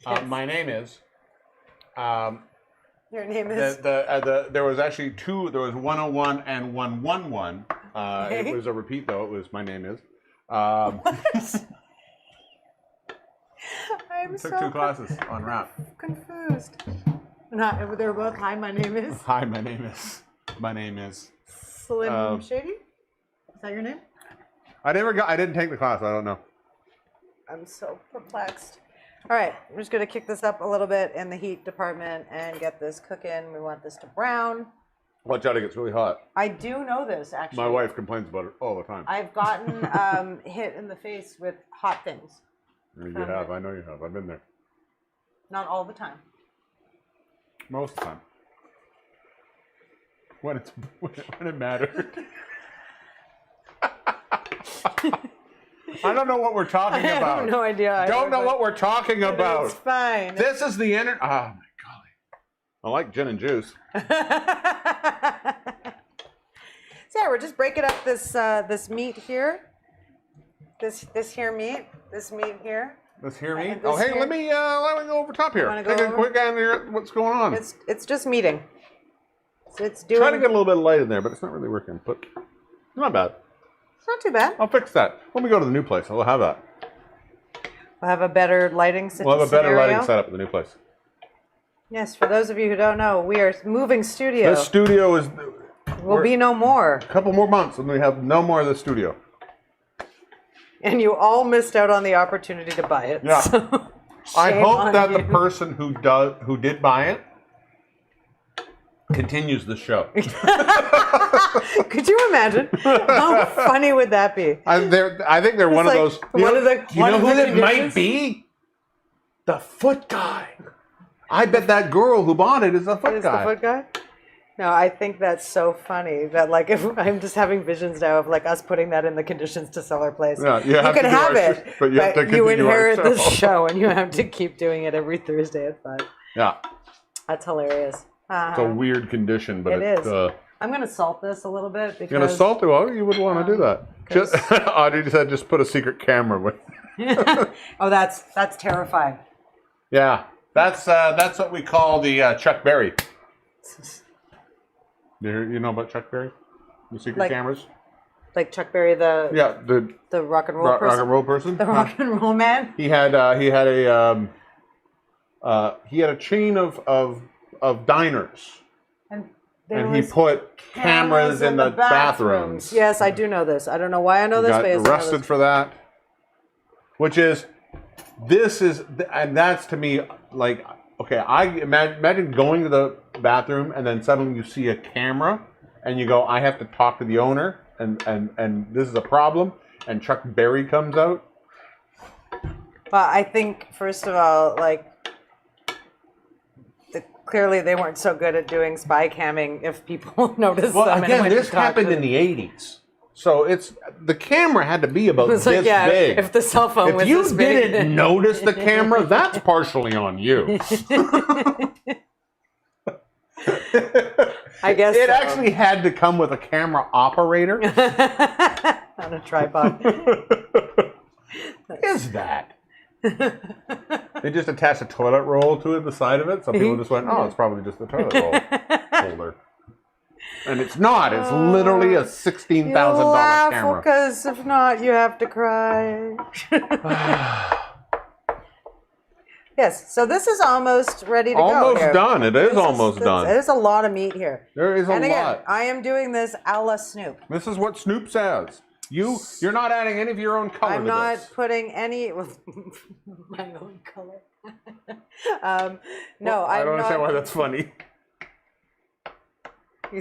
Yes. My name is. Your name is. There was actually two. There was 101 and 111. Okay. It was a repeat though. It was my name is. What? I'm Took so 2 classes on rap. confused. No, they were both. Hi, my name is. Hi, my name is. My name is. Slim Shady. Is that your name? I didn't take the class. I don't know. I'm so perplexed. All right, we're just going to kick this up a little bit in the heat department and get this cooking. We want this to brown. Watch out, it gets really hot. I do know this, actually. My wife complains about it all the time. I've gotten hit in the face with hot things. You have. I know you have. I've been there. Not all the time. Most of the time. When it mattered. I don't know what we're talking about. I have no idea. Either, Don't know what we're talking about. It's fine. This is the internet. Oh my golly. I like gin and juice. So yeah, we're just breaking up this meat here. This meat here. This here me? And Oh, this hey, here. let me go over top here. wanna go Take a over? quick gander here at what's going on. It's just meeting. So it's doing. Trying to get a little bit of light in there, but it's not really working. But not bad. It's not too bad. I'll fix that. When we go to the new place, we'll have that. We'll have a better lighting situation. We'll have a better lighting setup at the new place. Yes, for those of you who don't know, we are moving studio. This studio is. Will be no more. A couple more months, and we have no more of the studio. And you all missed out on the opportunity to buy it. Yeah. So I shame hope on that the you. person who did buy it continues the show. Could you imagine? How funny would that be? I think they're one like of those. one of the- You one know of who the that might conditions? be? The foot guy. I bet that girl who bought it is the foot Is guy. the foot guy? No, I think that's so funny that like if I'm just having visions now of like us putting that in the conditions to sell our place. Yeah, you have can to do have our it, sh- but you have to continue our inherit show. this show and you have to keep doing it every Thursday at 5. Yeah, That's hilarious. it's a weird condition, but It it's. is. I'm gonna salt this a little bit because You're gonna salt it? Well, you would want to do that. Just, Audrey said, just put a secret camera with. Oh, that's terrifying. Yeah, that's what we call the Chuck Berry. You know about Chuck Berry? The secret cameras? Like Chuck Berry, the rock and roll rock person. and roll person. The rock and roll man. He had a chain of diners, and he put cameras in the bathrooms. Yes, I do know this. I don't know why I know this. Got but yes, I know arrested this. for that. And that's to me like, okay, I imagine going to the bathroom and then suddenly you see a camera and you go, I have to talk to the owner and this is a problem, and Chuck Berry comes out. Well, I think first of all, like clearly they weren't so good at doing spy camming if people noticed Well, them. and again, went this to talk happened to in the 80s. So the camera had to be about It was this like, yeah, big. if the cell phone was If you this big. didn't notice the camera, that's partially on you. I guess It so. actually had to come with a camera operator. on a tripod. Is that? They just attached a toilet roll to it, the side of it, so people just went, oh, it's probably just the toilet roll holder. And it's not. It's literally a $16,000 camera. Because if not, you have to cry. Yes, so this is almost ready to go. Almost done. It is almost done. There's a lot of meat here. There is a lot. And again, I am doing this a la Snoop. This is what Snoop says. You're not adding any of your own color to this. I'm not putting any with my own color. No, I don't understand why that's funny. You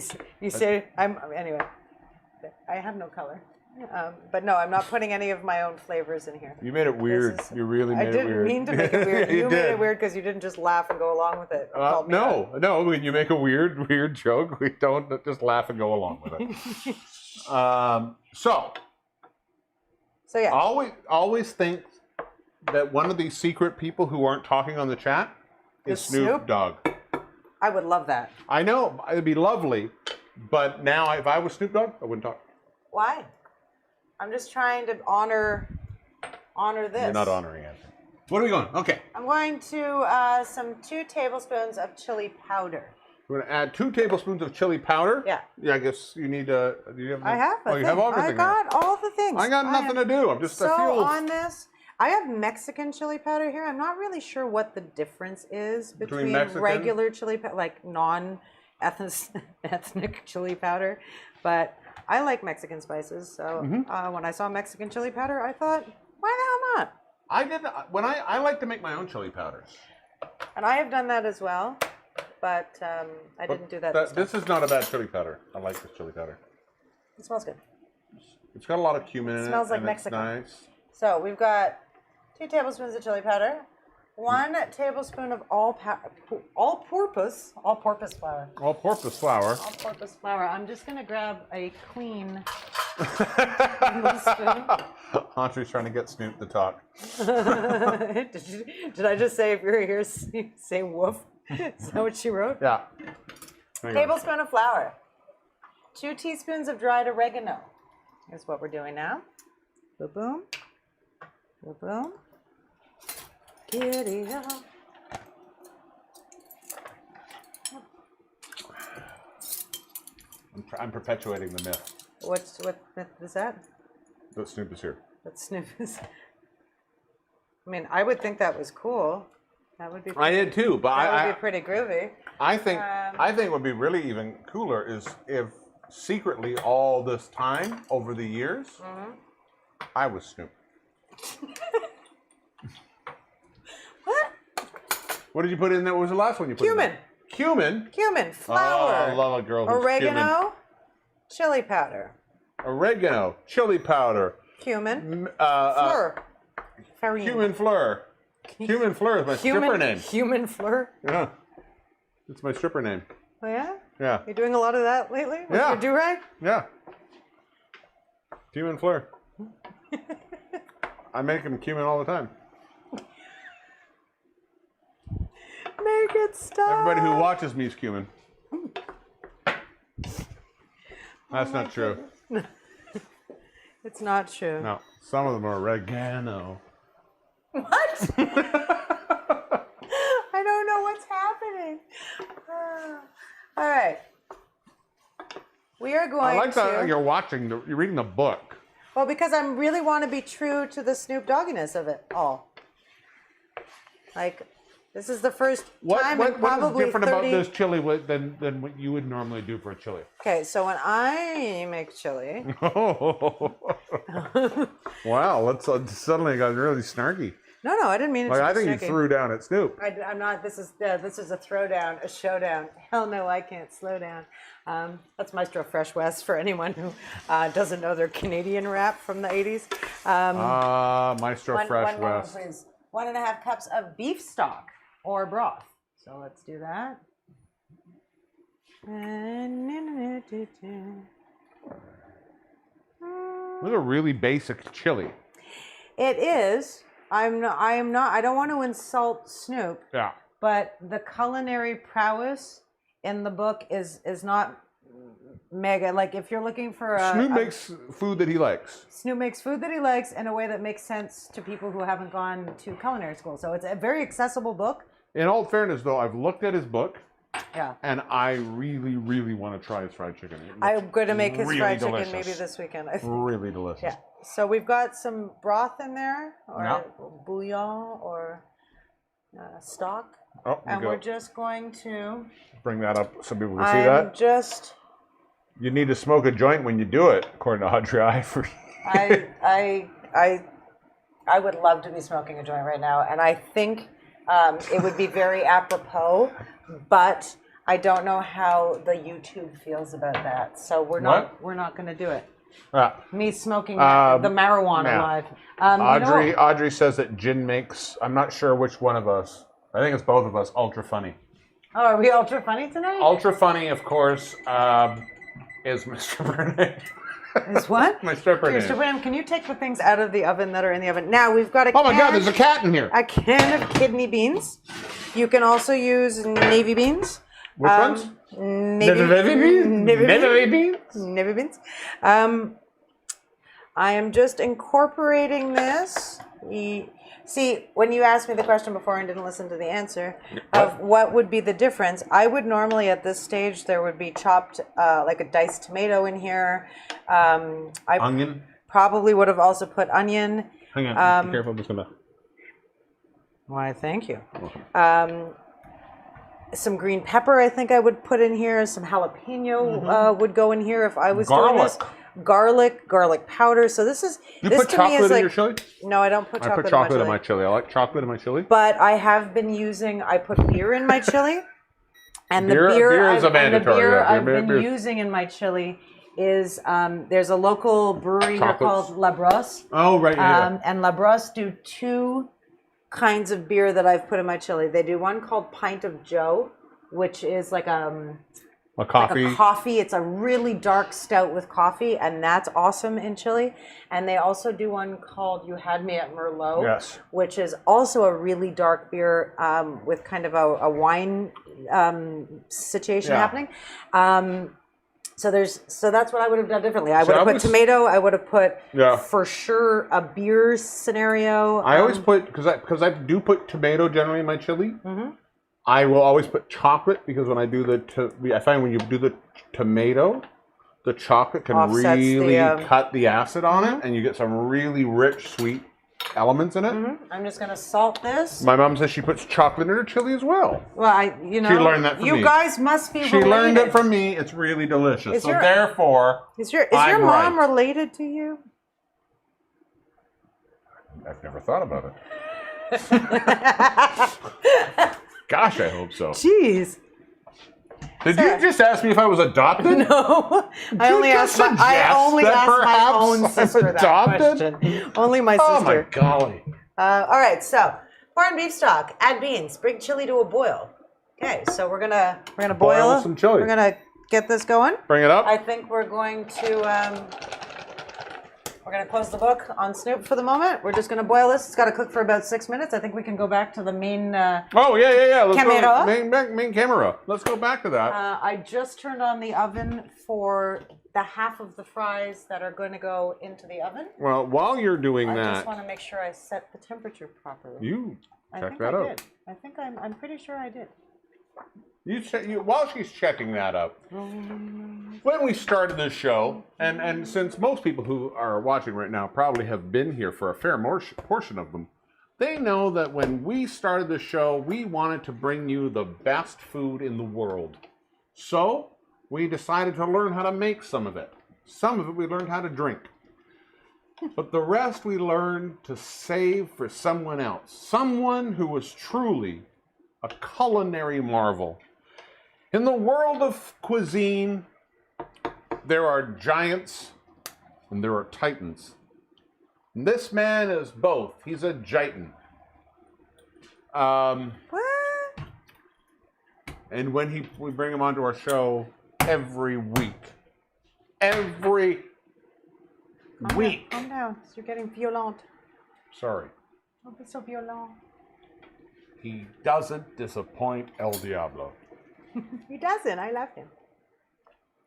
say anyway. I have no color, but no, I'm not putting any of my own flavors in here. You made it weird. You really made it weird. I didn't mean to make it weird. You made did. it weird because you didn't just laugh and go along with it. No. When you make a weird joke, we don't just laugh and go along with it. So yeah. Always think that one of these secret people who aren't talking on the chat is Snoop Dogg. I would love that. I know, it'd be lovely, but now if I was Snoop Dogg, I wouldn't talk. Why? I'm just trying to honor this. You're not honoring it. What are we going? Okay. I'm going to some 2 tablespoons of chili powder. We're going to add 2 tablespoons of chili powder. Yeah. Yeah, I guess you need to. Do you have? I have. You have everything. I got all the things. I got nothing to do. I'm just so I feel on this. I have Mexican chili powder here. I'm not really sure what the difference is between regular chili powder, like non-ethnic chili powder, but I like Mexican spices. So when I saw Mexican chili powder, I thought, why the hell not? I like to make my own chili powders. And I have done that as well, but I didn't do that. This is not a bad chili powder. I like this chili powder. It smells good. It's got a lot of cumin in it. It smells like Mexican. Nice. So we've got 2 tablespoons of chili powder, 1 tablespoon of all-purpose flour. All-purpose flour. All-purpose flour. I'm just going to grab a clean spoon. Audrey's trying to get Snoop to talk. Did I just say if you're here, say woof? Is that what she wrote? Yeah. Tablespoon of flour. 2 teaspoons of dried oregano is what we're doing now. Boom, boom. Boom, boom. Giddy up. I'm perpetuating the myth. What myth is that? That Snoop is here. That Snoop is. I mean, I would think that was cool. That would be. I did too, but that would be pretty groovy. I think what would be really even cooler is if secretly all this time over the years, I was Snoop. What? What did you put in there? What was the last one you put in there? Cumin? Cumin, flour. Oh, I love a girl who's oregano, chili powder. Oregano, chili powder. Cumin, fleur. Cumin fleur. Cumin fleur is my stripper name. Cumin fleur? Yeah. It's my stripper name. Oh, yeah? Yeah. You're doing a lot of that lately? With your do-rag? Yeah. Cumin fleur. I make him cumin all the time. Make it stop. Everybody who watches me is cumin. That's not true. It's not true. No, some of them are oregano. What? I don't know what's happening. All right. We are going to... I like that you're reading the book. Well, because I really want to be true to the Snoop Dogginess of it all. Like, this is the first time in probably what is different 30... about this chili than what you would normally do for a chili? Okay, so when I make chili... Wow, suddenly got really snarky. No, I didn't mean it to be I think snarky. You threw down at Snoop. I'm not. This is a throwdown, a showdown. Hell no, I can't slow down. That's Maestro Fresh West for anyone who doesn't know their Canadian rap from the 80s. Maestro Fresh West. Moment, please. 1.5 cups of beef stock or broth. So let's do that. This is a really basic chili. It is. I am not. I don't want to insult Snoop. Yeah. But the culinary prowess in the book is not mega. Like if you're looking for Snoop makes food that he likes. Snoop makes food that he likes in a way that makes sense to people who haven't gone to culinary school. So it's a very accessible book. In all fairness, though, I've looked at his book, Yeah. And I really, really want to try his fried chicken. I'm going to make his really fried delicious. chicken maybe this weekend. Really delicious. Yeah. So we've got some broth in there, or Yeah. bouillon, or stock. Oh, And we're just going to... bring that up so people can see that. Just... You need to smoke a joint when you do it, according to Audrey Ivory. I would love to be smoking a joint right now, and I think it would be very apropos, but I don't know how the YouTube feels about that. So we're not going to do it. Me smoking the marijuana live. Audrey says that gin makes, I'm not sure which one of us, I think it's both of us, ultra funny. Oh, are we ultra funny tonight? Ultra funny, of course, is Mr. Burnett. Is what? My stripper name. Mr. Burnett, can you take the things out of the oven that are in the oven? Now, we've got a Oh my God, there's a cat in here. A can of kidney beans. You can also use navy beans. Which ones? Navy beans. I am just incorporating this. See, when you asked me the question before and didn't listen to the answer of what would be the difference, I would normally at this stage, there would be chopped, like a diced tomato in here. Onion? Probably would have also put onion. Hang on, be careful, I'm just gonna... Why, thank you. Some green pepper I think I would put in here. Some jalapeno would go in here if I was doing this. Garlic powder. So this is You this put to me is chocolate in like your chili? no, I don't put chocolate. I put chocolate in my chili. I like chocolate in my chili. But I have been using. I put beer in my chili, and Beer is a mandatory, the beer yeah. I've been Beer. using in my chili is there's a local brewery here called La Brosse. Oh right, yeah. And La Brosse do two kinds of beer that I've put in my chili. They do one called Pint of Joe, which is like a coffee. Like a coffee. It's a really dark stout with coffee, and that's awesome in chili. And they also do one called You Had Me at Merlot, Yes. which is also a really dark beer with kind of a wine situation happening. So that's what I would have done differently. I would have put tomato. I would have put for sure a beer scenario. I always put because I do put tomato generally in my chili. Mm-hmm. I will always put chocolate because when I do I find when you do the tomato, the chocolate can Offsets really cut the acid on it, and you get some really rich, sweet elements in it. Mm-hmm. I'm just going to salt this. My mom says she puts chocolate in her chili as well. Well, she learned that from me. You guys must be related. She learned it from me. It's really delicious. Therefore, is your mom related to you? I've never thought about it. Gosh, I hope so. Jeez. Did you just ask me if I was adopted? No. I only asked my own sister that question. Only my sister. Oh my golly. All right, so corned beef stock, add beans, bring chili to a boil. Okay, so we're gonna boil some chili. We're gonna get this going. Bring it up. I think we're going to close the book on Snoop for the moment. We're just going to boil this. It's got to cook for about 6 minutes. I think we can go back to the main Let's camera. Go, main camera. Let's go back to that. I just turned on the oven for the half of the fries that are going to go into the oven. Well, while you're doing that... I just want to make sure I set the temperature properly. You check that I out. Did. I think I'm pretty sure I did. While she's checking that up, when we started this show, and since most people who are watching right now probably have been here for a fair portion of them, they know that when we started the show, we wanted to bring you the best food in the world. So we decided to learn how to make some of it. Some of it we learned how to drink. But the rest we learned to save for someone else. Someone who was truly a culinary marvel. In the world of cuisine, there are giants and there are titans. And this man is both. He's a giant. What? And when we bring him onto our show every week. Every week. Calm down. You're getting violent. Sorry. Don't be so violent. He doesn't disappoint El Diablo. He doesn't. I love him.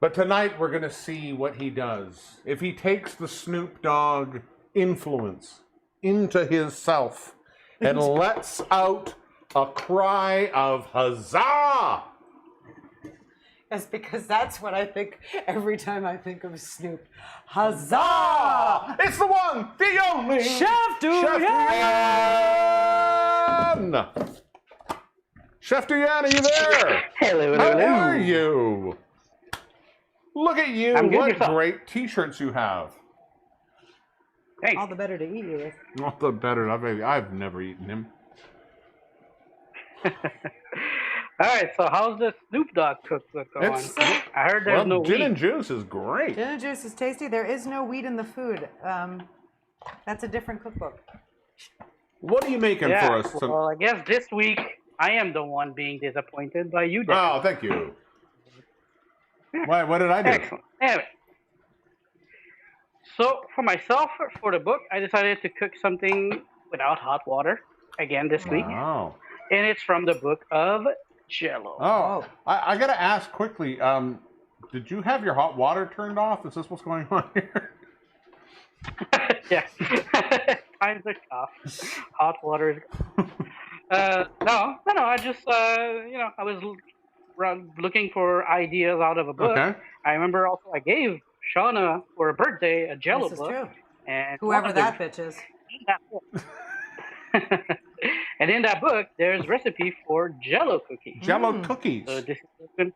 But tonight we're going to see what he does. If he takes the Snoop Dogg influence into his self and lets out a cry of huzzah That's because that's what I think every time I think of Snoop. Huzzah! It's the one, the only Chef Duy-an! Chef Duy-an, are you there? Hello, How hello. are you? Look at you. I'm good, What yourself? great t-shirts you have. Thanks. All the better to eat you with. Not the better. I've never eaten him. All right, so how's the Snoop Dogg cookbook going? It's- I heard there's no Gin wheat. and juice is great. Gin and juice is tasty. There is no wheat in the food. That's a different cookbook. What are you making Yeah, for us? well, I guess this week I am the one being disappointed by you, Dan. Oh, thank you. Why? What did I do? Excellent. Anyway, so for myself, for the book, I decided to cook something without hot water again this week, Oh. and it's from the book of Jello. Oh. I got to ask quickly. Did you have your hot water turned off? Is this what's going on here? Yeah, times are tough. Hot water is. No. I just I was looking for ideas out of a book. Okay. I remember also I gave Shauna for her birthday a Jello This is book, true. and Whoever one of that the- bitch is. in that book. And in that book, there's recipe for Jello cookies. Jello cookies. So this is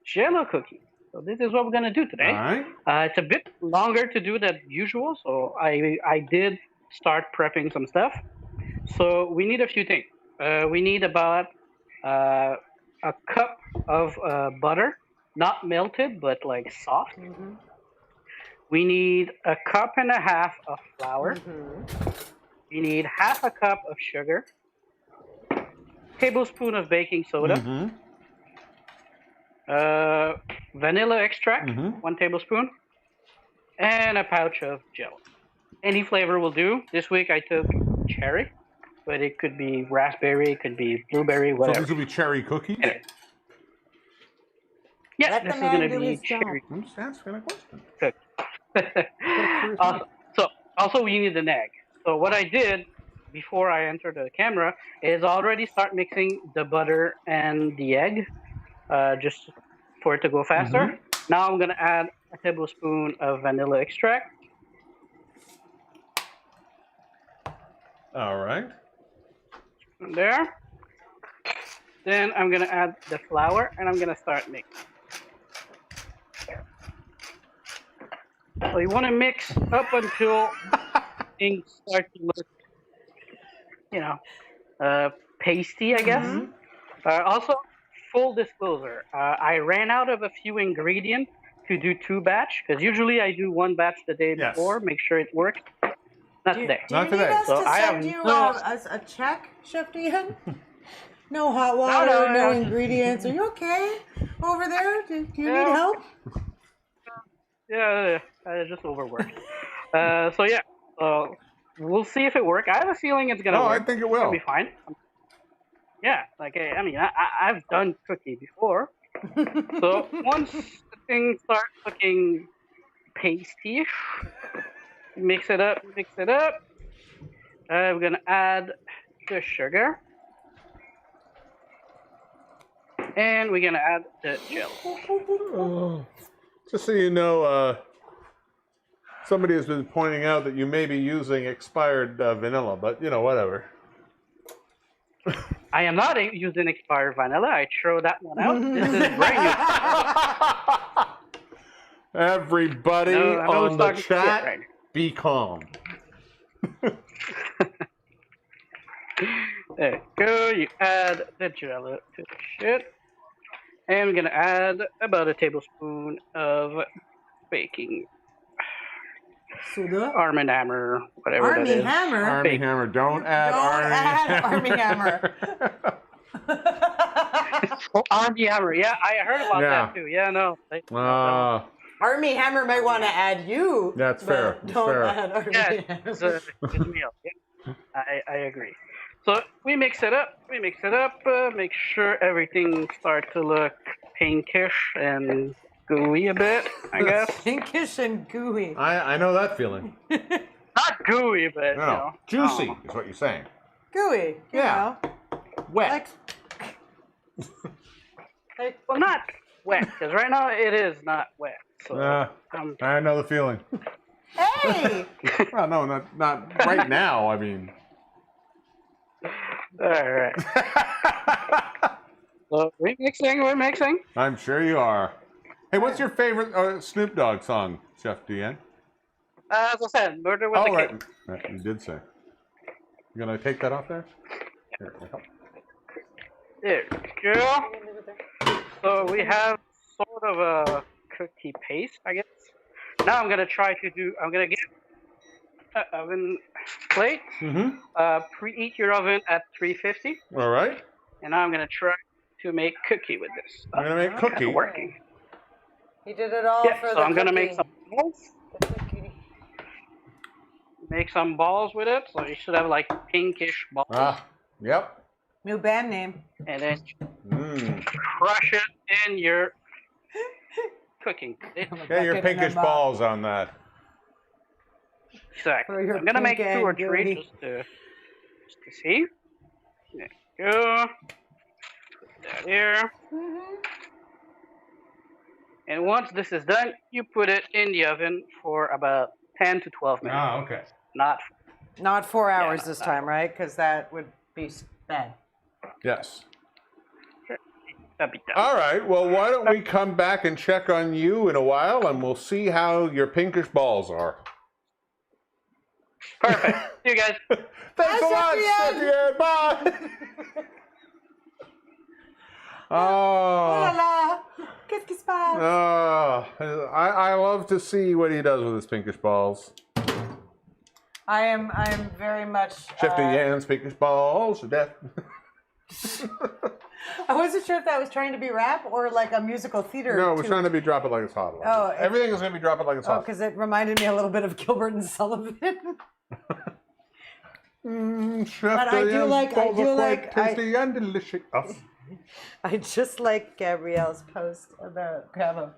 Jello cookies. So this is what we're gonna do today. All right. It's a bit longer to do than usual, so I did start prepping some stuff. So we need a few things. We need about a cup of butter, not melted, but like soft. Mm-hmm. We need a cup and a half of flour. Mm-hmm. We need half a cup of sugar, tablespoon of baking soda, Mm-hmm. vanilla extract, Mhm. 1 tablespoon, and a pouch of Jello. Any flavor will do. This week I took cherry, but it could be raspberry, it could be blueberry, So whatever. these will be cherry cookies? Yeah, Let this the is man going do to be his job. cherry I'm just asking a question. cooked. Also, we need an egg. So what I did before I entered the camera is already start mixing the butter and the egg, just for it to go faster. Now I'm gonna add a tablespoon of vanilla extract. All right. There. Then I'm gonna add the flour and I'm gonna start mixing. So you want to mix up until things start to look, pasty, I guess. Also, full disclosure, I ran out of a few ingredients to do 2 batch, because usually I do 1 batch the day Yes. before, make sure it works. Not today. Do you Not need today. us So to I send have you no- us a check, Chef Duy-an? No hot water, no, no. ingredients. Are you okay over there? Do you Yeah. need help? Yeah, just overworked. So we'll see if it works. I have a feeling it's gonna Oh, I work. think it It's will. gonna be fine. Yeah, I've done cookie before. So once the things start looking pasty, mix it up. We're gonna add the sugar. And we're gonna add the Jello. Just so you know, somebody has been pointing out that you may be using expired vanilla, but whatever. I am not using expired vanilla. I throw that one out. This is brand Everybody new. I know on it's the talking shit chat, right now. be calm. There you go. You add the Jello to the shit. And we're gonna add about a tablespoon of baking Soda? Arm & Hammer, whatever that Army is. Hammer? Army Big. Hammer, don't add Don't add Army Hammer. Oh, Army Hammer. Yeah, I heard about Yeah. that too. Yeah, no. Army Hammer might want to add you. That's but fair. That's Don't fair. add Army Yeah, Hammer. it's a good meal. Yeah, I agree. So we mix it up. Make sure everything starts to look pinkish and gooey a bit, I guess. Pinkish and gooey. I know that feeling. Not gooey, but No, juicy is what you're saying. Gooey. You Yeah. know. Wet. Like, Well, not wet, because right now it is not wet. So I know the feeling. Hey! Well, no, not right now. I mean. All right. So we're mixing. I'm sure you are. Hey, what's your favorite Snoop Dogg song, Chef duy-an? As I said, Murder with the Oh, King. right. You did say. You gonna take that off there? Here, There we go. So we have sort of a cookie paste, I guess. Now I'm gonna get an oven plate. Preheat your oven at 350. All right. And now I'm gonna try to make cookie with this. I'm gonna make cookie. It's working. He did it all for So the I'm gonna cookie. make some balls. Make some balls with it. So you should have like pinkish balls. Ah, yep. New band name. And then crush it in your cooking plate. Get your pinkish balls on that. Exactly. For your I'm gonna make pink 2 or and 3 gooey. just to see. There you go. Put that here. And once this is done, you put it in the oven for about 10 to 12 minutes. Ah, okay. Not 4 hours not this that time, right? Because that would be bad. Yes. That'd be done. All right. Well, why don't we come back and check on you in a while, and we'll see how your pinkish balls are. Perfect. See you guys. Thanks a lot, Chef duy-an. Bye. Oh la Oh, la! Qu'est-ce qui se passe? I love to see what he does with his pinkish balls. I am very much. Chef duy-an's pinkish balls to death. I wasn't sure if that was trying to be rap or like a musical theater. No, we're trying to be drop it like it's hot. Oh, everything is going to be drop it like it's Oh, hot. because it reminded me a little bit of Gilbert and Sullivan. Chef But I do duy-an's like- balls are quite tasty and delicious. I just like Gabrielle's post about grab a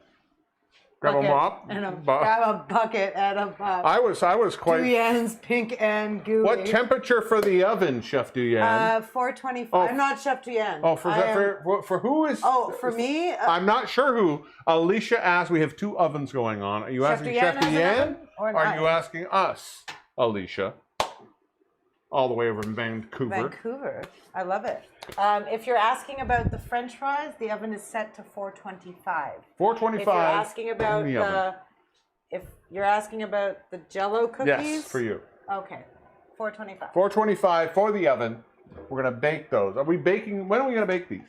mop. and grab a bucket and a mop. I was quite. duy-an's pink and gooey. What temperature for the oven, Chef duy-an? 425. Oh, I'm not Chef duy-an. Oh, for who is? Oh, for me. I'm not sure who. Alicia asked. We have 2 ovens going on. Are you Chef asking duy-an Chef has an duy-an? oven or Are not? you asking us, Alicia? All the way over in Vancouver. I love it. If you're asking about the French fries, the oven is set to 425. 425. If you're asking about in the oven. if you're asking about the Jello cookies, Yes, for you. Okay, 425. 425 for the oven. We're gonna bake those. Are we baking? When are we gonna bake these?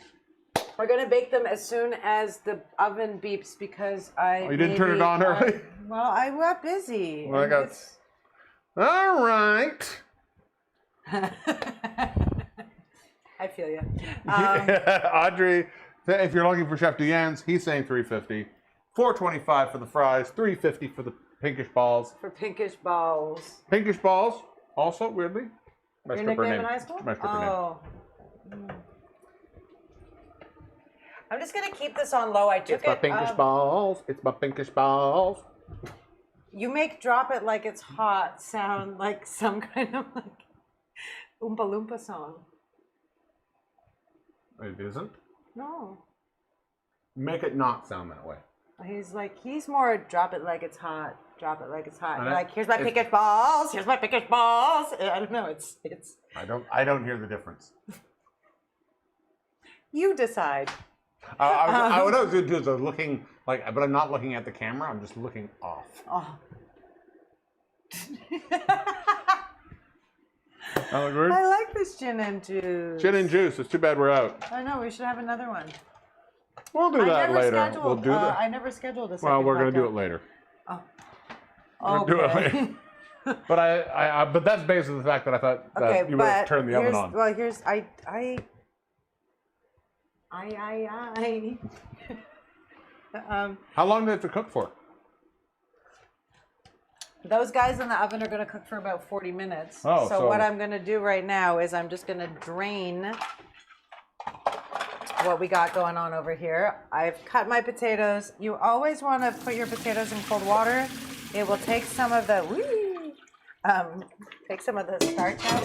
We're gonna bake them as soon as the oven beeps because Oh, you didn't turn it on early? Well, I got busy. Well, I and got. it's- All right. I feel you. Audrey, if you're looking for Chef duy-an's, he's saying 350. 425 for the fries, 350 for the pinkish balls. For pinkish balls. Pinkish balls, also, weirdly. Your nickname in high school? My stripper name. Oh. I'm just gonna keep this on low. I took It's my it. pinkish balls. It's my pinkish balls. You make "Drop It Like It's Hot" sound like some kind of like Oompa Loompa song. It isn't. No. Make it not sound that way. He's more "Drop It Like It's Hot." Drop it like it's hot. And You're I- like, here's my it's- pinkish balls. Here's my pinkish balls. I don't know. It's. I don't hear the difference. You decide. I what I was going to do is I was looking like, but I'm not looking at the camera. I'm just looking off. Oh. That look weird? I like this gin and juice. Gin and juice. It's too bad we're out. I know. We should have another one. We'll do that later. Scheduled, We'll do that. I never scheduled a second. Well, we're going to do podcast. it later. Oh. We'll do it Okay. later. But but that's based on the fact that I thought that Okay, you would have but turned the oven here's, on. well, here's I. How long did it have to cook for? Those guys in the oven are going to cook for about 40 minutes. Oh, so so- what I'm going to do right now is I'm just going to drain what we got going on over here. I've cut my potatoes. You always want to put your potatoes in cold water. It will take some of the starch out.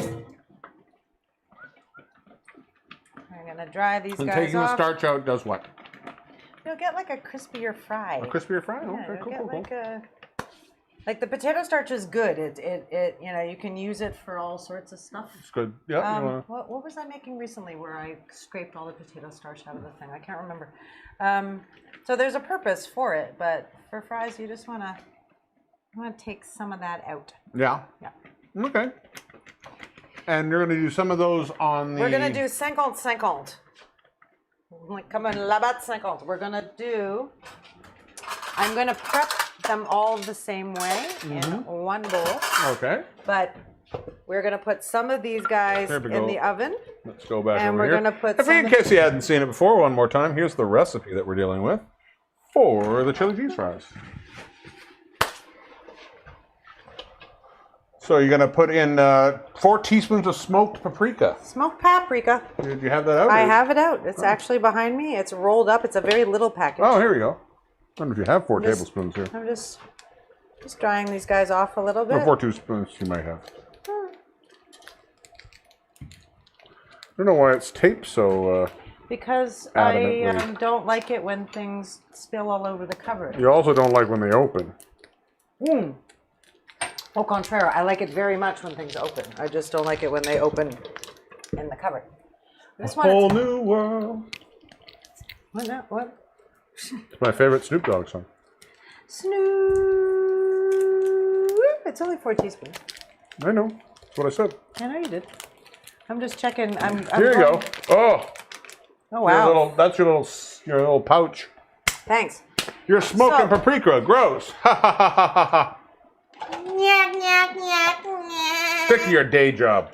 I'm going to dry these And guys taking off. the starch out does what? You'll get like a crispier fry. A crispier fry? Yeah, Okay, you'll cool, get cool, cool. like the potato starch is good. It you know, you can use it for all sorts of stuff. It's good. Yeah. You wanna... What was I making recently where I scraped all the potato starch out of the thing? I can't remember. So there's a purpose for it, but for fries, you just want to take some of that out. Yeah. Yeah. Okay. And you're going to do some of those on the... We're going to do 50-50. Like, come on, la batte 50. We're going to do... I'm going to prep them all the same way in one bowl. Okay. But we're going to put some of these guys in the oven. Let's go back and over we're here. going to put In case you hadn't seen it before, one more time, here's the recipe that we're dealing with for the chili cheese fries. So you're going to put in 4 teaspoons of smoked paprika. Smoked paprika. Did you have that out? I have it out. It's actually behind me. It's rolled up. It's a very little package. Oh, here we go. I wonder if you have 4 tablespoons here. I'm just drying these guys off a little bit. Or 4 teaspoons you might have. I don't know why it's taped so... because adamantly. I don't like it when things spill all over the cupboard. You also don't like when they open. Au contraire, I like it very much when things open. I just don't like it when they open in the cupboard. I just Whole new world. What now? What? It's my favorite Snoop Dogg song. Snoop. It's only 4 teaspoons. I know. That's what I said. I know you did. I'm just checking. Here you go. Oh. Oh wow. That's your little pouch. Thanks. You're smoking paprika. Gross. Ha ha ha ha ha ha. Stick to your day job.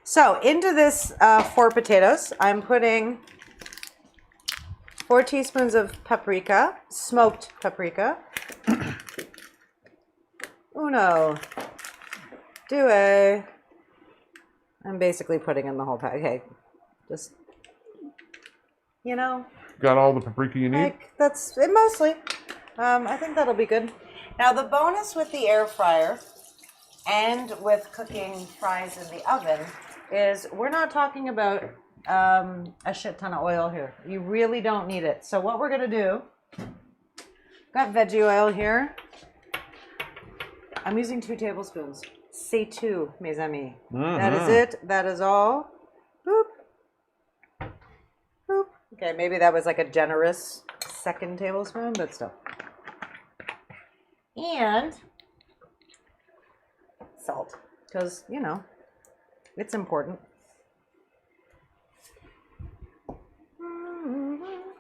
So into this 4 potatoes, I'm putting 4 teaspoons of paprika, smoked paprika. Uno, due. I'm basically putting in the whole pack. Okay, just, you know. Got all the paprika you need? Like, that's it mostly. I think that'll be good. Now, the bonus with the air fryer and with cooking fries in the oven is we're not talking about a shit ton of oil here. You really don't need it. So what we're going to do, got veggie oil here. I'm using 2 tablespoons. C'est tout, mes amis. That is it. That is all. Boop. Boop. Okay, maybe that was like a generous 2nd tablespoon, but still. And salt, because, you know, it's important.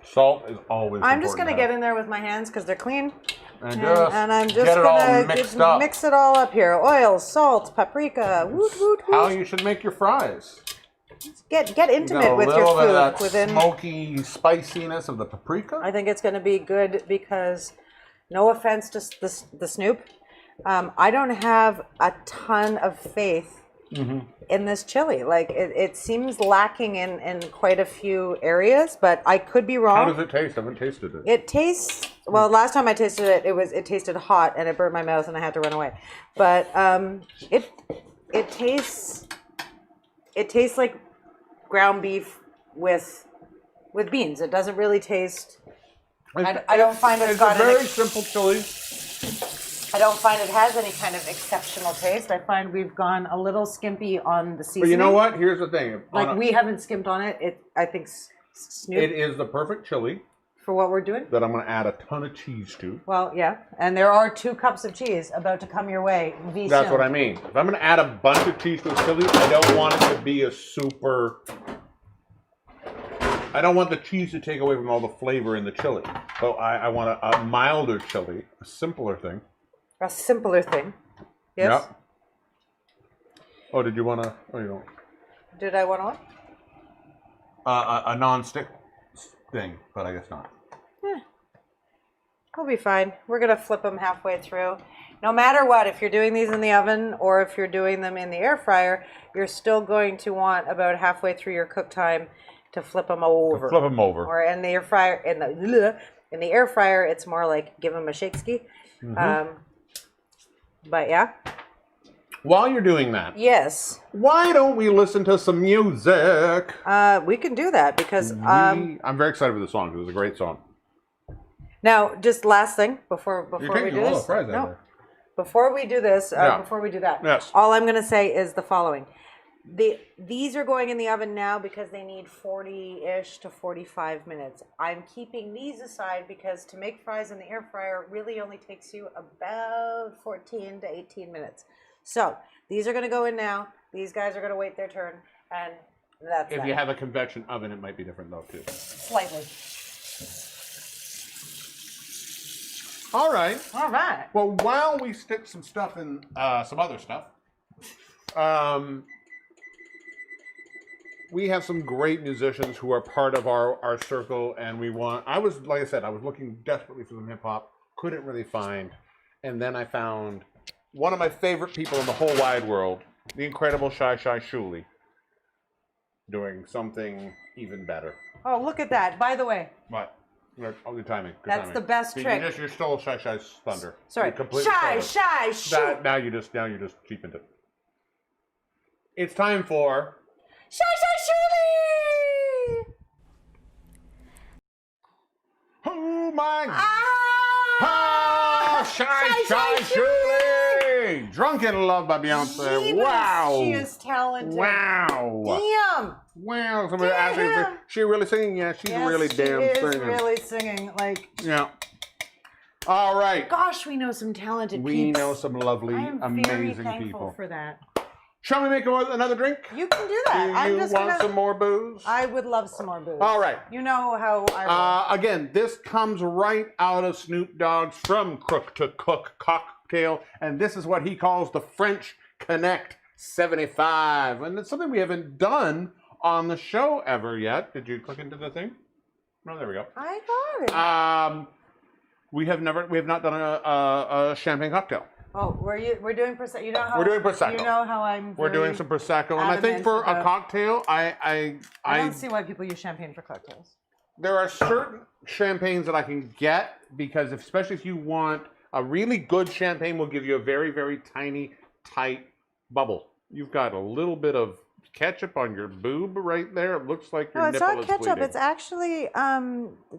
Salt is always important. I'm just going to get in there with my hands because they're clean. And I'm just going to mix it all up here. Oil, salt, paprika. Woot, woot, woot. How you should make your fries. Get intimate with your food. A little bit of that smoky spiciness of the paprika. I think it's going to be good because, no offense to the Snoop, I don't have a ton of faith in this chili. Like, it seems lacking in quite a few areas, but I could be wrong. How does it taste? I haven't tasted it. It tastes, well, last time I tasted it, it tasted hot and it burnt my mouth and I had to run away. But it tastes like ground beef with beans. It doesn't really taste. I don't find it's got a very simple chili. I don't find it has any kind of exceptional taste. I find we've gone a little skimpy on the seasoning. But you know what? Here's the thing. Like, we haven't skimped on it. I think Snoop. It is the perfect chili. For what we're doing? That I'm going to add a ton of cheese to. Well, yeah. And there are 2 cups of cheese about to come your way. That's what I mean. If I'm going to add a bunch of cheese to a chili, I don't want it to be a super... I don't want the cheese to take away from all the flavor in the chili. So I want a milder chili, a simpler thing. A simpler thing. Yes? Yep. Oh, did you want to... Oh, you don't. Did I want to? A non-stick thing, but I guess not. Yeah. We'll be fine. We're going to flip them halfway through. No matter what, if you're doing these in the oven or if you're doing them in the air fryer, you're still going to want about halfway through your cook time to flip them over. Flip them over. Or in the air fryer, in the air fryer, it's more like give them a shake ski. But yeah. While you're doing that, yes. Why don't we listen to some music? We can do that because I'm very excited for the song because it's a great song. Now, just last thing before You're we taking do all the this. fries out No, there. before we do this, Yeah. before we do that, Yes. all I'm going to say is the following. These are going in the oven now because they need 40-ish to 45 minutes. I'm keeping these aside because to make fries in the air fryer really only takes you about 14 to 18 minutes. So these are going to go in now. These guys are going to wait their turn, and that's If that. you have a convection oven, it might be different though too. Slightly. All right. All right. Well, while we stick some stuff in, some other stuff, we have some great musicians who are part of our circle, and like I said, I was looking desperately for some hip hop, couldn't really find, and then I found one of my favorite people in the whole wide world, the incredible Shy Shuli, doing something even better. Oh, look at that. By the way. What? Oh, good timing. Good That's timing. the best See, trick. You stole Shy's thunder. Sorry. You completely Shy, stole it. shoot. Now you just cheapened it. It's time for Shy, Shuli! Oh my Ah! Shy Shuli! Drunken Love by Beyonce. Jeebus, Wow. She is talented. Wow. Damn. Wow. Somebody asked me if she really singing? Yeah, she's really damn she is singing. really singing. Like, Yeah. All right. gosh, we know some talented We peeps. know some lovely, I am very amazing thankful people. for that. Shall we make another drink? You can do that. Do I'm you just want gonna. some more booze? I would love some more booze. All right. You know how I roll. Again, this comes right out of Snoop Dogg's From Crook to Cook cocktail, and this is what he calls the French Connect 75. And it's something we haven't done on the show ever yet. Did you click into the thing? Oh, there we go. I got it. We have not done a champagne cocktail. Oh, we're doing Prosecco. You know how We're doing Prosecco. You know how I'm. We're doing some Prosecco, and I think adamant for a about- cocktail, I don't see why people use champagne for cocktails. there are certain champagnes that I can get because especially if you want a really good champagne will give you a very, very tiny, tight bubble. You've got a little bit of ketchup on your boob right there. It looks like your No, it's nipple not is ketchup. bleeding. It's actually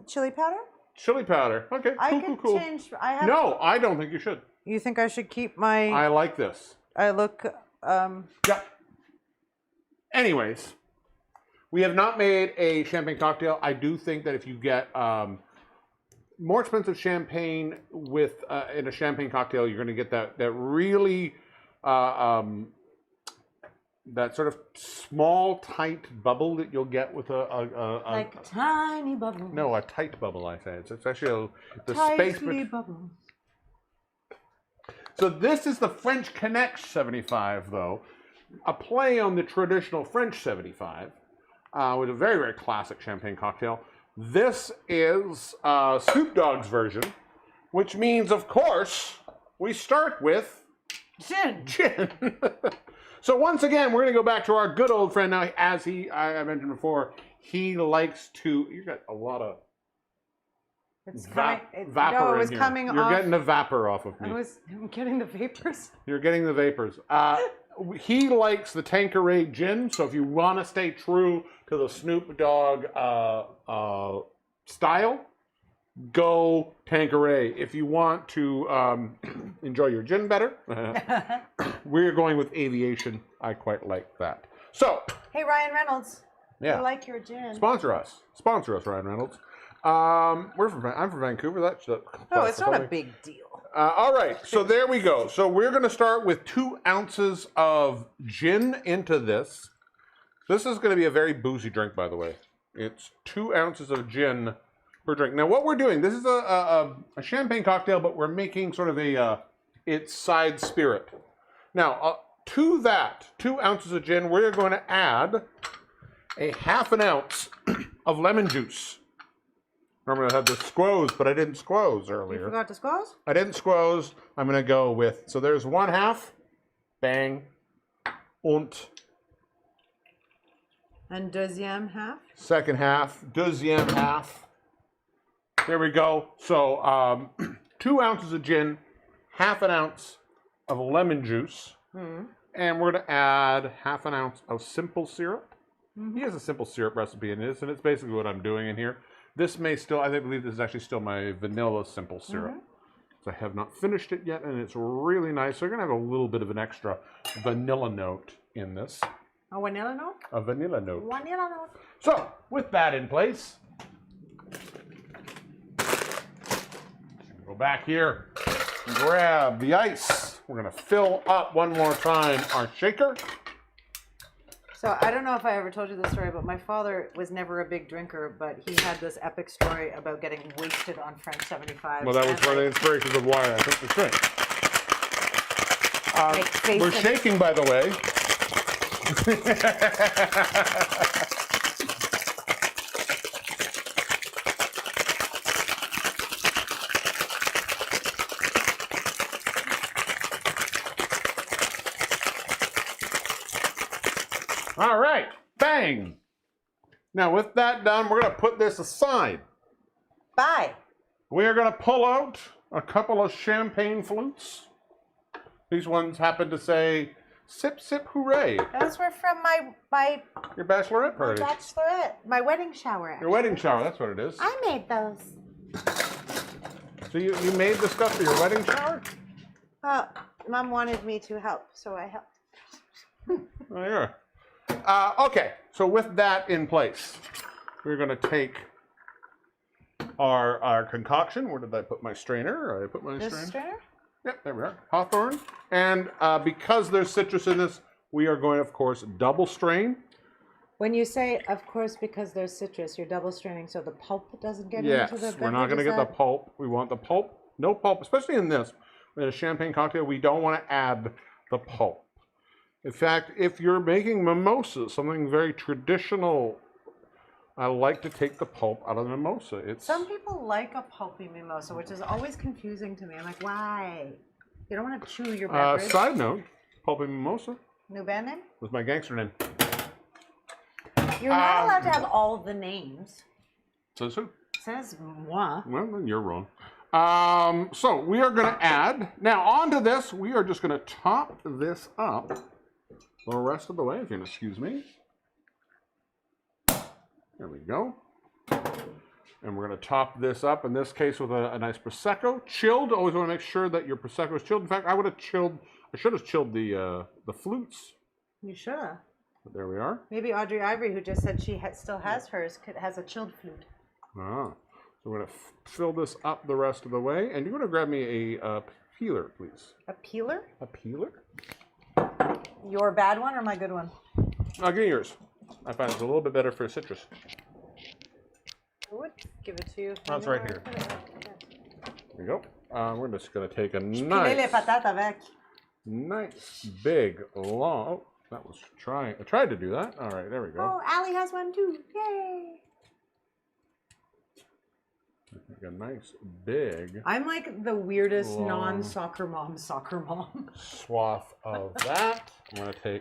chili powder. Chili powder. Okay, I cool, can cool. change. I have. No, I don't think you should. You think I should keep my? I like this. I look. Yep. Anyways, we have not made a champagne cocktail. I do think that if you get more expensive champagne with in a champagne cocktail, you're going to get that really that sort of small, tight bubble that you'll get with a like tiny bubble. no, a tight bubble. I say it's actually the Tightly space. bubble. So this is the French Connect 75, though, a play on the traditional French 75, with a very, very classic champagne cocktail. This is Snoop Dogg's version, which means, of course, we start with Gin. gin. So once again, we're going to go back to our good old friend now. As I mentioned before, he likes to. You got a lot of It's vapor no, it in was here. coming You're off. getting the vapor off of me. I'm getting the vapors. You're getting the vapors. He likes the Tanqueray gin, so if you want to stay true to the Snoop Dogg style, go Tanqueray. If you want to enjoy your gin better, we're going with Aviation. I quite like that. So, Hey, Ryan Reynolds. yeah, I like your gin. sponsor us, Ryan Reynolds. I'm from Vancouver. That's No, it's not a big deal. all right, so there we go. So we're going to start with 2 ounces of gin into this. This is going to be a very boozy drink, by the way. It's 2 ounces of gin per drink. Now, what we're doing, this is a champagne cocktail, but we're making sort of its side spirit. Now, to that 2 ounces of gin, we're going to add a ½ ounce of lemon juice. Normally I had the squoze, but I didn't squoze earlier. You forgot to squoze? I didn't squoze. I'm going to go with, so there's 1/2, bang, und, And deuxième half? second half, deuxième half. There we go. So 2 ounces of gin, ½ ounce of lemon juice, and we're going to add ½ ounce of simple syrup. He has a simple syrup recipe in this, and it's basically what I'm doing in here. This may still, I believe this is actually still my vanilla simple syrup. So I have not finished it yet, and it's really nice. So you're gonna have a little bit of an extra vanilla note in this. A vanilla note? A vanilla note. Vanilla note. So, with that in place, go back here and grab the ice. We're gonna fill up one more time our shaker. So I don't know if I ever told you this story, but my father was never a big drinker, but he had this epic story about getting wasted on French 75. Well, that was one of the inspirations of why I took the drink. We're shaking, by the way. All right, bang. Now with that done, we're gonna put this aside. Bye. We are gonna pull out a couple of champagne flutes. These ones happen to say, sip, sip, hooray. Those were from my Your bachelorette party. bachelorette, my wedding shower. Your Actually. wedding shower, that's what it is. I made those. So you made the stuff for your wedding shower? Mom wanted me to help, so I helped. Oh, yeah. Okay, so with that in place, we're going to take our concoction. Where did I put my strainer? I put my strainer. Yep, there we are. Hawthorne. And because there's citrus in this, we are going, of course, double strain. When you say, of course, because there's citrus, you're double straining so the pulp doesn't get Yes, into the we're not going to get the pulp. We want the pulp. No pulp, especially in this. In a champagne cocktail, we don't want to add the pulp. In fact, if you're making mimosas, something very traditional, I like to take the pulp out of the mimosa. Some people like a pulpy mimosa, which is always confusing to me. I'm like, why? You don't want to chew your beverage. Side note, pulpy mimosa New band name? was my gangster name. You're not allowed to have all the names. Says who? It says moi. Well, then you're wrong. So we are going to add, now onto this, we are just going to top this up the rest of the way, if you'll excuse me. There we go. And we're going to top this up, in this case, with a nice Prosecco. Chilled, always want to make sure that your Prosecco is chilled. In fact, I should have chilled the flutes. You should have. But there we are. Maybe Audrey Ivory, who just said she still has hers, has a chilled flute. Ah. So we're going to fill this up the rest of the way. And you're going to grab me a peeler, please. A peeler? A peeler? Your bad one or my good one? I'll give you yours. I find it's a little bit better for citrus. I would give it to you. Oh, it's right here. There we go. We're just going to take a les nice, patates avec. nice, big, long... Oh, that was trying. I tried to do that. All right, there we go. Oh, Allie has one too. Yay! Take a nice, big... I'm like the weirdest long non-soccer mom swath of that. I'm going to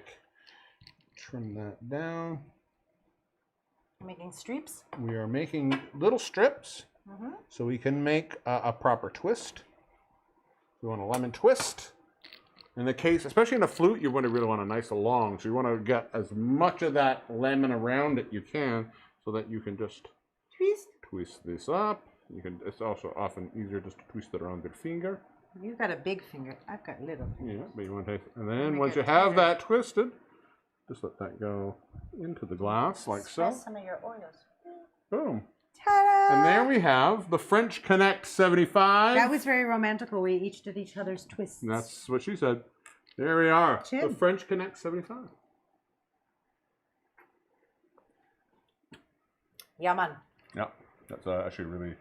trim that down. You're making strips? We are making little strips so we can make a proper twist. We want a lemon twist. In the case, especially in a flute, you're going to really want a nice long. So you want to get as much of that lemon around it you can so that you can just twist this up. It's also often easier just to twist it around your finger. You've got a big finger. I've got little. Yeah, but you want to take, and then once you have that twisted, just let that go into the glass like so. Some of your oils. Boom. Ta-da! And there we have the French Connect 75. That was very romantical. We each did each other's twists. That's what she said. There we are. Chin. The French Connect 75. Yeah, man. Yeah, that's actually really...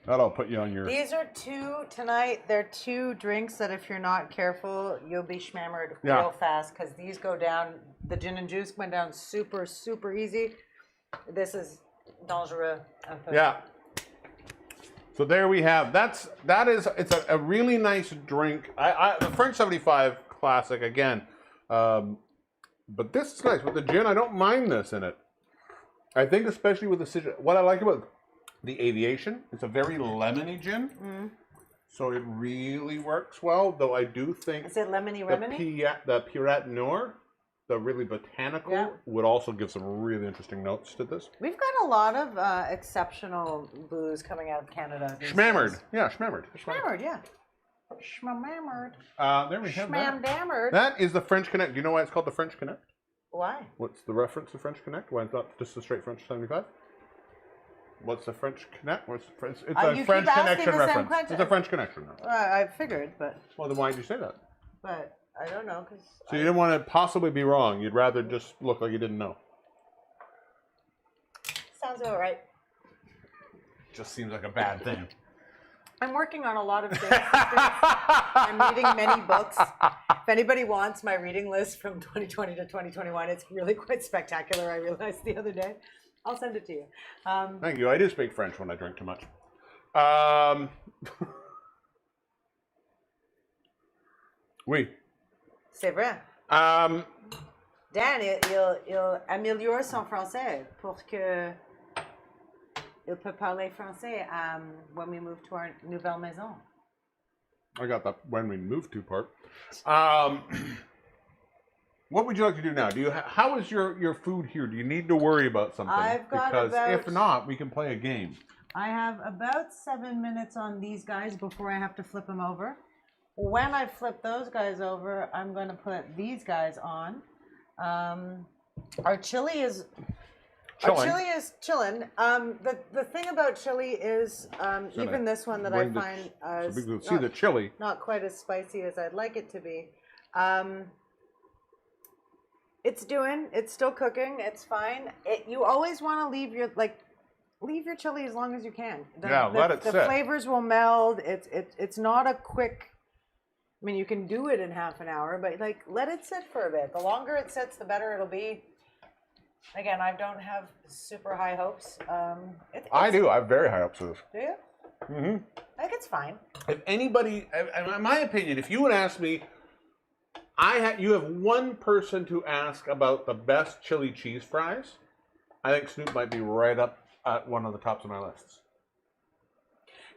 That'll put you on your... These are two tonight. They're two drinks that if you're not careful, you'll be schmammered real fast because these go down. The gin and juice went down super, super easy. This is dangereux. Yeah. So there we have. It's a really nice drink. The French 75 classic again. But this is nice with the gin. I don't mind this in it. I think especially with the citrus. What I like about the Aviation, it's a very lemony gin. So it really works well. Though I do think is it lemony remedy? The Pirate Noir the really botanical Yeah. would also give some really interesting notes to this. We've got a lot of exceptional booze coming out of Canada. Schmammered. Yeah, schmammered. Schmammered, yeah. Schmammered. There we have that. Schmamdammered. That is the French Connect. Do you know why it's called the French Connect? Why? What's the reference to French Connect? Why it's not just a straight French 75? What's the French Connect? What's the French? It's a you French keep asking Connection the same reference. question. It's a French Connection reference. I figured, but Well, then why did you say that? I don't know because. So you didn't want to possibly be wrong. You'd rather just look like you didn't know. Sounds about right. Just seems like a bad thing. I'm working on a lot of things. I'm reading many books. If anybody wants my reading list from 2020 to 2021, it's really quite spectacular. I realized the other day. I'll send it to you. Thank you. I do speak French when I drink too much. Oui. C'est vrai. Dan, il améliore son français pour que il peut parler français when we move to our nouvelle maison. I got that when we move to part. What would you like to do now? How is your food here? Do you need to worry about something? I've got because about- if not, we can play a game. I have about 7 minutes on these guys before I have to flip them over. When I flip those guys over, I'm going to put these guys on. Our chili is chilling. The thing about chili is even this one that I find so people see the chili. not quite as spicy as I'd like it to be. It's still cooking. It's fine. You always want to leave your chili as long as you can. Let it sit. The flavors will meld. It's not a quick. I mean, you can do it in half an hour, but let it sit for a bit. The longer it sits, the better it'll be. Again, I don't have super high hopes. I do. I have very high hopes of this. Do you? Mm-hmm. I think it's fine. If anybody, in my opinion, if you would ask me, you have one person to ask about the best chili cheese fries, I think Snoop might be right up at one of the tops of my lists.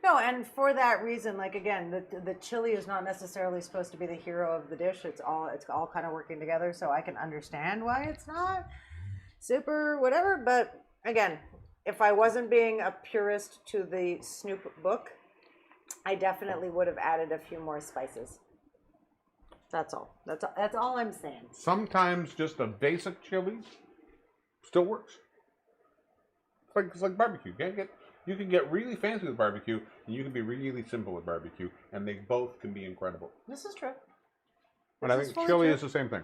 No, and for that reason, again, the chili is not necessarily supposed to be the hero of the dish. It's all kind of working together, so I can understand why it's not super whatever. But again, if I wasn't being a purist to the Snoop book, I definitely would have added a few more spices. That's all. That's all I'm saying. Sometimes just a basic chili still works. It's like barbecue. You can get really fancy with barbecue, and you can be really simple with barbecue, and they both can be incredible. This is true. And I think chili is the same thing.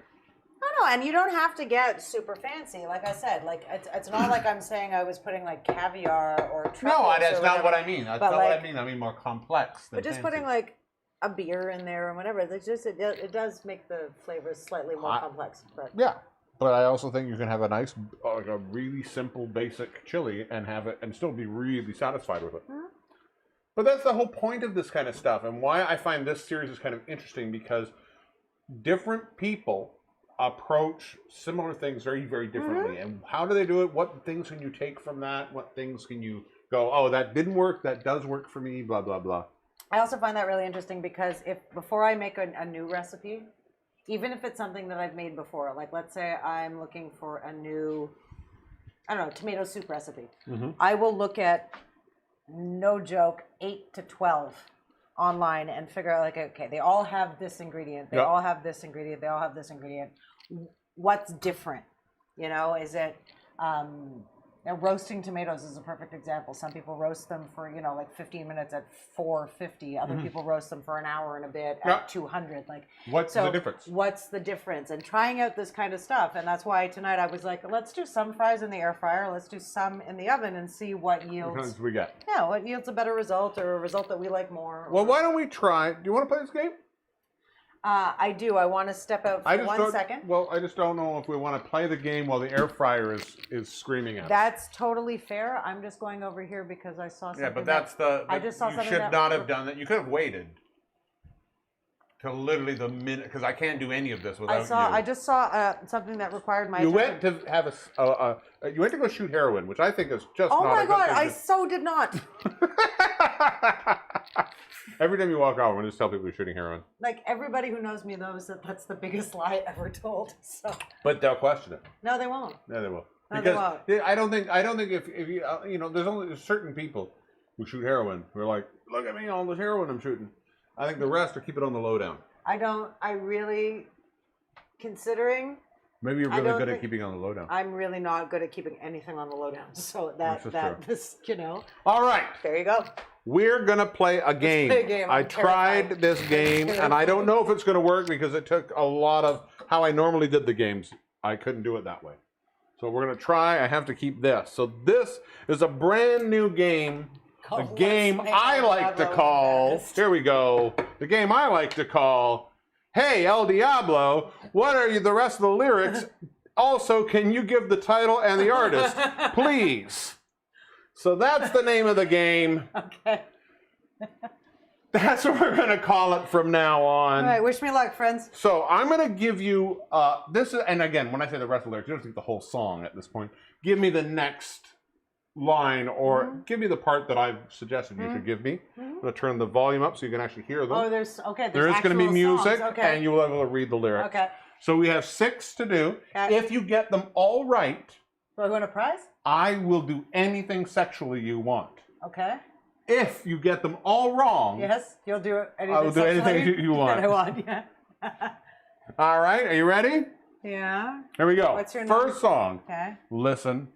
No, and you don't have to get super fancy. Like I said, it's not like I'm saying I was putting caviar or truffles. No, that's or not whatever. what I mean. That's not what I mean. I mean more complex than But just fancy. putting a beer in there or whatever, it does make the flavors slightly more complex. But Yeah, but I also think you can have a nice, a really simple, basic chili and have it and still be really satisfied with it. Hmm? But that's the whole point of this kind of stuff, and why I find this series is kind of interesting, because different people approach similar things very, very differently. And how do they do it? What things can you take from that? What things can you go, oh, that didn't work, that does work for me, blah, blah, blah. I also find that really interesting because before I make a new recipe, even if it's something that I've made before, let's say I'm looking for a new, tomato soup recipe, I will look at, no joke, 8 to 12 online and figure out okay, they all have this ingredient, they all have this ingredient, they all have this ingredient. What's different? Is it roasting tomatoes is a perfect example. Some people roast them for 15 minutes at 450. Other people roast them for an hour and a bit at 200. What's the difference? What's the difference? And trying out this kind of stuff, and that's why tonight I was like, let's do some fries in the air fryer, let's do some in the oven, and see what yields. Because we get. Yeah, what yields a better result, or a result that we like more. Well, why don't we try? Do you want to play this game? I do. I want to step out for 1 second. Well, I just don't know if we want to play the game while the air fryer is screaming at us. That's totally fair. I'm just going over here because I saw something. Yeah, but that's I just saw you something should that- not have done that. You could have waited till literally the minute, because I can't do any of this without you. I just saw something that required my You attention. went to have you went to go shoot heroin, which I think is just Oh not my a good god, thing I to- so did not. Every time you walk out, I'm gonna just tell people you're shooting heroin. Like everybody who knows me knows that that's the biggest lie ever told. So. But they'll question it. No, they won't. Yeah, they will. No, Because they won't. I don't think if you you know, there's certain people who shoot heroin who are like, look at me, all this heroin I'm shooting. I think the rest are keep it on the lowdown. I really, considering. Maybe you're really good at keeping on the lowdown. I'm really not good at keeping anything on the lowdown. So this, you know. All right. There you go. We're gonna play a game. Let's play a game. I I'm tried terrified. this game, and I don't know if it's gonna work because it took a lot of how I normally did the games. I couldn't do it that way. So we're gonna try. I have to keep this. So this is a brand new game. The game I like to call. Here we go. The game I like to call. Hey, El Diablo, what are the rest of the lyrics? Also, can you give the title and the artist, please? So that's the name of the game. Okay. That's what we're going to call it from now on. All right, wish me luck, friends. So I'm going to give you this, and again, when I say the rest of the lyrics, you don't think the whole song at this point. Give me the next line, or give me the part that I've suggested you should give me. I'm going to turn the volume up so you can actually hear them. Oh, there is going to be music, songs. Okay. and you'll be able to read the lyrics. Okay. So we have 6 to do. Okay. If you get them all right, Do I win a prize? I will do anything sexually you want. Okay. If you get them all wrong, Yes, you'll do anything. I will do anything you want. That I want. Yeah. All right, are you ready? Yeah. Here we go. What's your First song. Okay. Listen.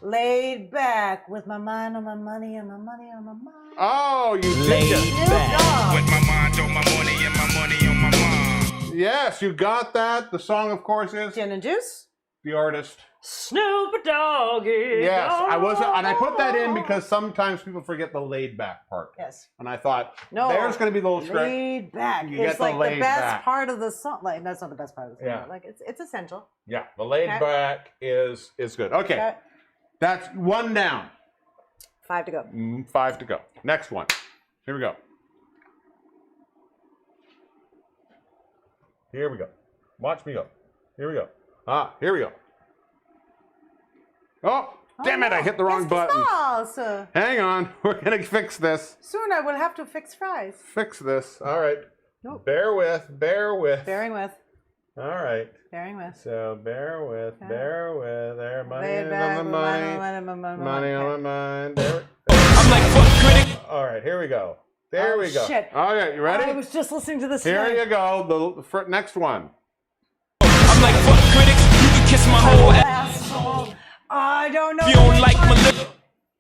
Laid back with my mind on my money and my money on my mind. Oh, you did Laid it. back. With my mind on my money and my money on my mind. Yes, you got that. The song, of course, is Gin and juice. the artist. Snoop Dogg. Yes, I wasn't, and I put that in because sometimes people forget the laid back part. Yes. And I thought, No. there's going to be the little scratch. Laid back. You It's get the like the laid best back. part of the song. Like that's not the best part of the song. Yeah. But like it's essential. Yeah, the laid Okay. back is good. Okay, Okay. that's 1 down. 5 to go. 5 to go. Next one. Here we go. Here we go. Watch me go. Here we go. Here we go. Oh, damn it, I hit the wrong button. Salsa. Hang on, we're going to fix this. Soon I will have to fix fries. Fix this. All right. Nope. Bear with. Bearing with. All right. Bearing with. So bear with. Okay. Bear with. There, money Laid on back the with money. Money on my mind. There. I'm like, fuck critic. All right, here we go. There Oh, we go. shit. All right, you ready? I was just listening to this. Here you go. The next one. I'm like, fuck critics. You can kiss my whole ass. Asshole. I don't know. If you don't like my lip.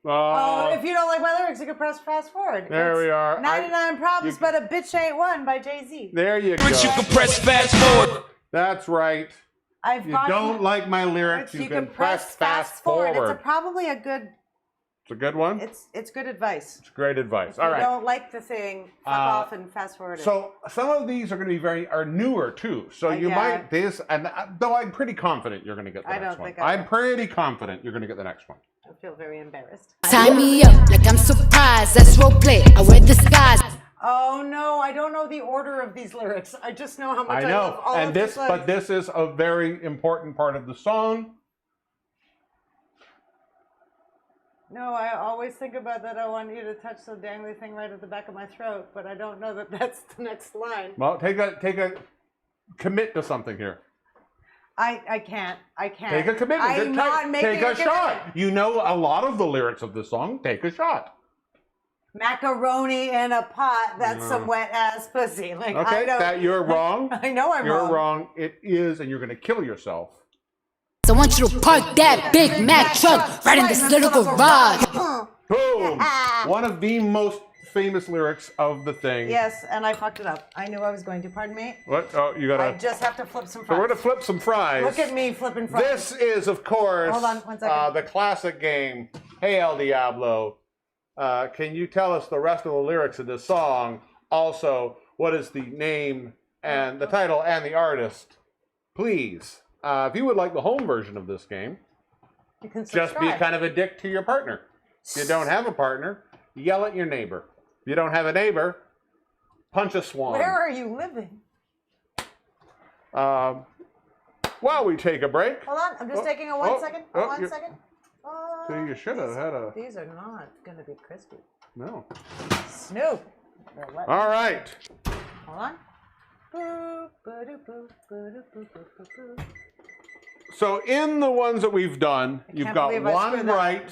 Oh, if you don't like my lyrics, you can press fast forward. There we are. 99 Problems, but a bitch ain't one by Jay-Z. There you go. But you can press fast forward. That's right. I've You got don't like my lyrics, you can press fast forward. It's probably a good. It's a good one. It's good advice. It's great advice. If All you right. don't like the thing, fuck off and fast forward it. So some of these are going to be are newer too. So you yeah. might though I'm pretty confident you're going to get the I next don't one. think I I'm will. pretty confident you're going to get the next one. I feel very embarrassed. Tie me up like I'm surprised. That's role play. I wear disguise. Oh no, I don't know the order of these lyrics. I just know how much I I love know, all and of this, these lyrics. but this is a very important part of the song. No, I always think about that. I want you to touch the dangly thing right at the back of my throat, but I don't know that that's the next line. Well, take a commit to something here. I can't. Take a commitment. I'm not making take a shot. commitment. You know a lot of the lyrics of this song. Take a shot. Macaroni in a pot. That's some wet ass pussy. Like Okay, I don't. that you're wrong. I know I'm You're wrong. wrong. It is, and you're going to kill yourself. So I want you to park that Big Mac truck right in this little garage. Boom! One of the most famous lyrics of the thing. Yes, and I fucked it up. I knew I was going to. Pardon me. What? Oh, you gotta. I just have to flip some So fries. we're gonna flip some fries. Look at me flipping fries. This is, of course, Hold on, 1 second. the classic game. Hey, El Diablo, can you tell us the rest of the lyrics of this song? Also, what is the name and the title and the artist? Please, if you would like the home version of this game, You can just be subscribe. kind of a dick to your partner. If you don't have a partner, yell at your neighbor. If you don't have a neighbor, punch a swan. Where are you living? while we take a break. Hold on, I'm just taking a 1 second. oh, 1 you're- second. So you should have had a... These are not going to be crispy. No. Snoop. All right. Hold on. Boo, ba-do-boo, ba-do-boo, boo-boo-boo. So in the ones that we've done, you've can't got believe I one screwed that right.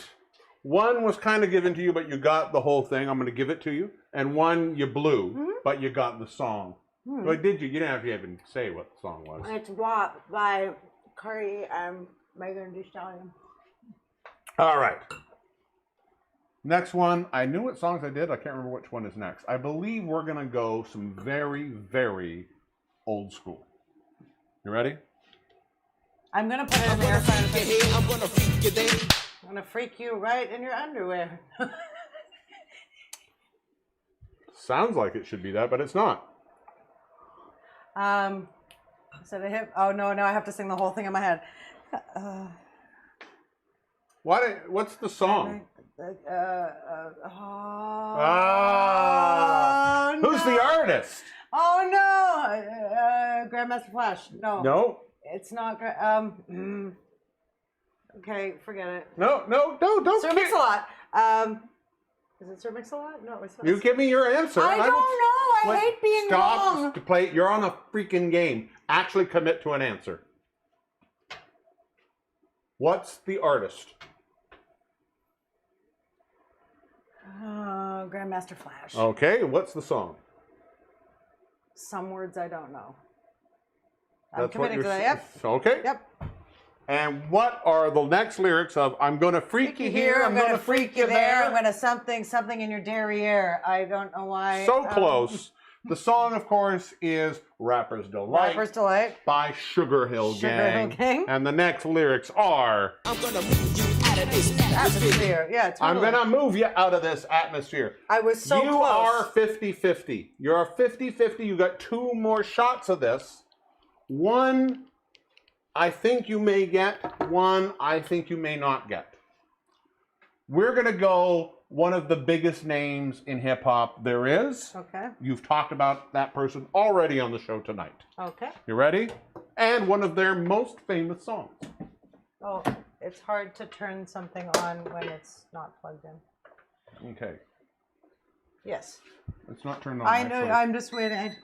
One was kind of given to you, but you got the whole thing. I'm going to give it to you. And one you blew, but you got the song. Well, did you? You didn't have to even say what the song was. It's Walk by Curry and Megan Thee Stallion. All right. Next one. I knew what songs I did. I can't remember which one is next. I believe we're going to go some very, very old school. You ready? I'm going to put it in the air fryer. I'm gonna freak you there. I'm going to freak you right in your underwear. Sounds like it should be that, but it's not. So the hip. Oh, no, I have to sing the whole thing in my head. What's the song? Who's the artist? Oh, no. Grandmaster Flash. No. No. It's not. Okay, forget it. No, don't. Sir Mix-a-Lot. Is it Sir Mix-a-Lot? No, it's You give me your answer. I don't know. I hate being wrong. Stop to play. You're on a freaking game. Actually commit to an answer. What's the artist? Grandmaster Flash. Okay, what's the song? Some words I don't know. I'm That's what committing to you're that. Yep. Okay. Yep. And what are the next lyrics of I'm going to freak you here, I'm gonna freak you there. I'm there? gonna something in your derriere. I don't know why. So close. The song, of course, is Rapper's Delight Rapper's Delight. by Sugar Hill Gang. Gang. And the next lyrics are I'm gonna move you out of this Atmosphere. Yeah, totally. I'm going to move you out of this atmosphere. I was so you close. are 50-50. You're a 50-50. You got two more shots of this. One, I think you may get. One, I think you may not get. We're going to go one of the biggest names in hip-hop there is. Okay. You've talked about that person already on the show tonight. Okay. You ready? And one of their most famous songs. Oh, it's hard to turn something on when it's not plugged in. Okay. Yes. It's not turned on. I know. actually. I'm just waiting.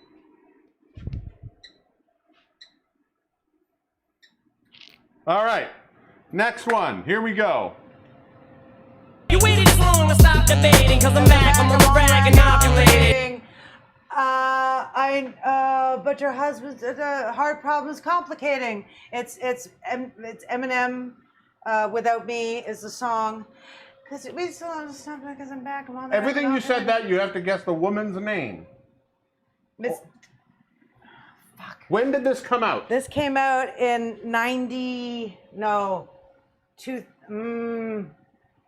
All right. Next one. Here we go. You waited this long to stop debating, cause I'm back, I'm on the rag and ovulating. But your husband's heart problem's complicating. It's Eminem, Without Me is the song. Cause we still have something because I'm back. I'm on the Everything rag you and said ovulating. that, you have to guess the woman's name. This When did this come out? This came out in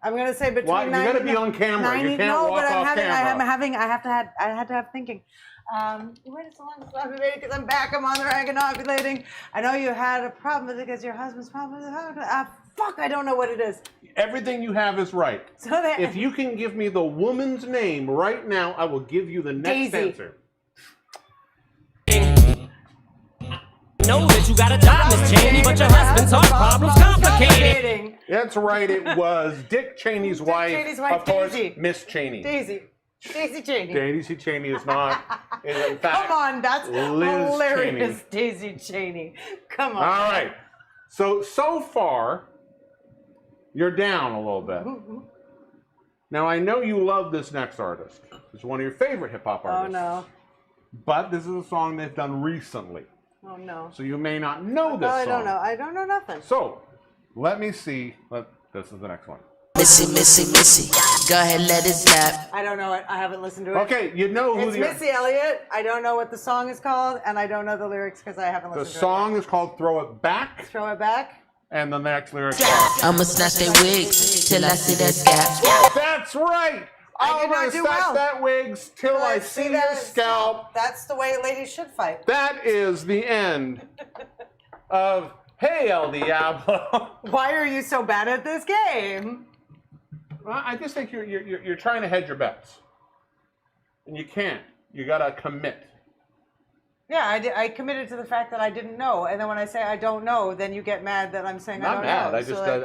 I'm gonna say between. Why? You gotta be on camera. You can't no, walk but off camera. I had to have thinking. Wait as long as I'm ovulating because I'm back. I'm on the rag and ovulating. I know you had a problem with it because your husband's problem. Fuck, I don't know what it is. Everything you have is right. So that If you can give me the woman's name right now, I will give you the next Daisy. answer. Know that you got a job, Miss Cheney, but your husband's heart problem's complicated. That's right. It was Dick Cheney's wife. Cheney's wife, of course, Daisy. Miss Cheney. Daisy Cheney. Daisy Cheney is not. Is in fact, Come on, that's Liz hilarious. Cheney. Daisy Cheney. Come on. All right. So far, you're down a little bit. Now, I know you love this next artist. It's one of your favorite hip hop Oh artists. no. But this is a song they've done recently. Oh no. So you may not know this No, I don't song. know. I don't know nothing. So, let me see. This is the next one. Missy, go ahead, let it snap. I don't know it. I haven't listened to it. Okay, you know who It's Missy Elliott. I don't know what the song is called, and I don't know the lyrics because I haven't The listened to song is called Throw It Back, it. Throw it back. and the next lyrics are... I'ma snatch their wigs till I see that scalp. That's right! I I'm did not gonna do snatch well. that wigs till I see your that scalp. That's the way ladies should fight. That is the end of Hey El Diablo. Why are you so bad at this game? Well, I just think you're trying to hedge your bets, and you can't. You gotta commit. Yeah, I committed to the fact that I didn't know, and then when I say I don't know, then you get mad that I'm saying I Not don't mad. know.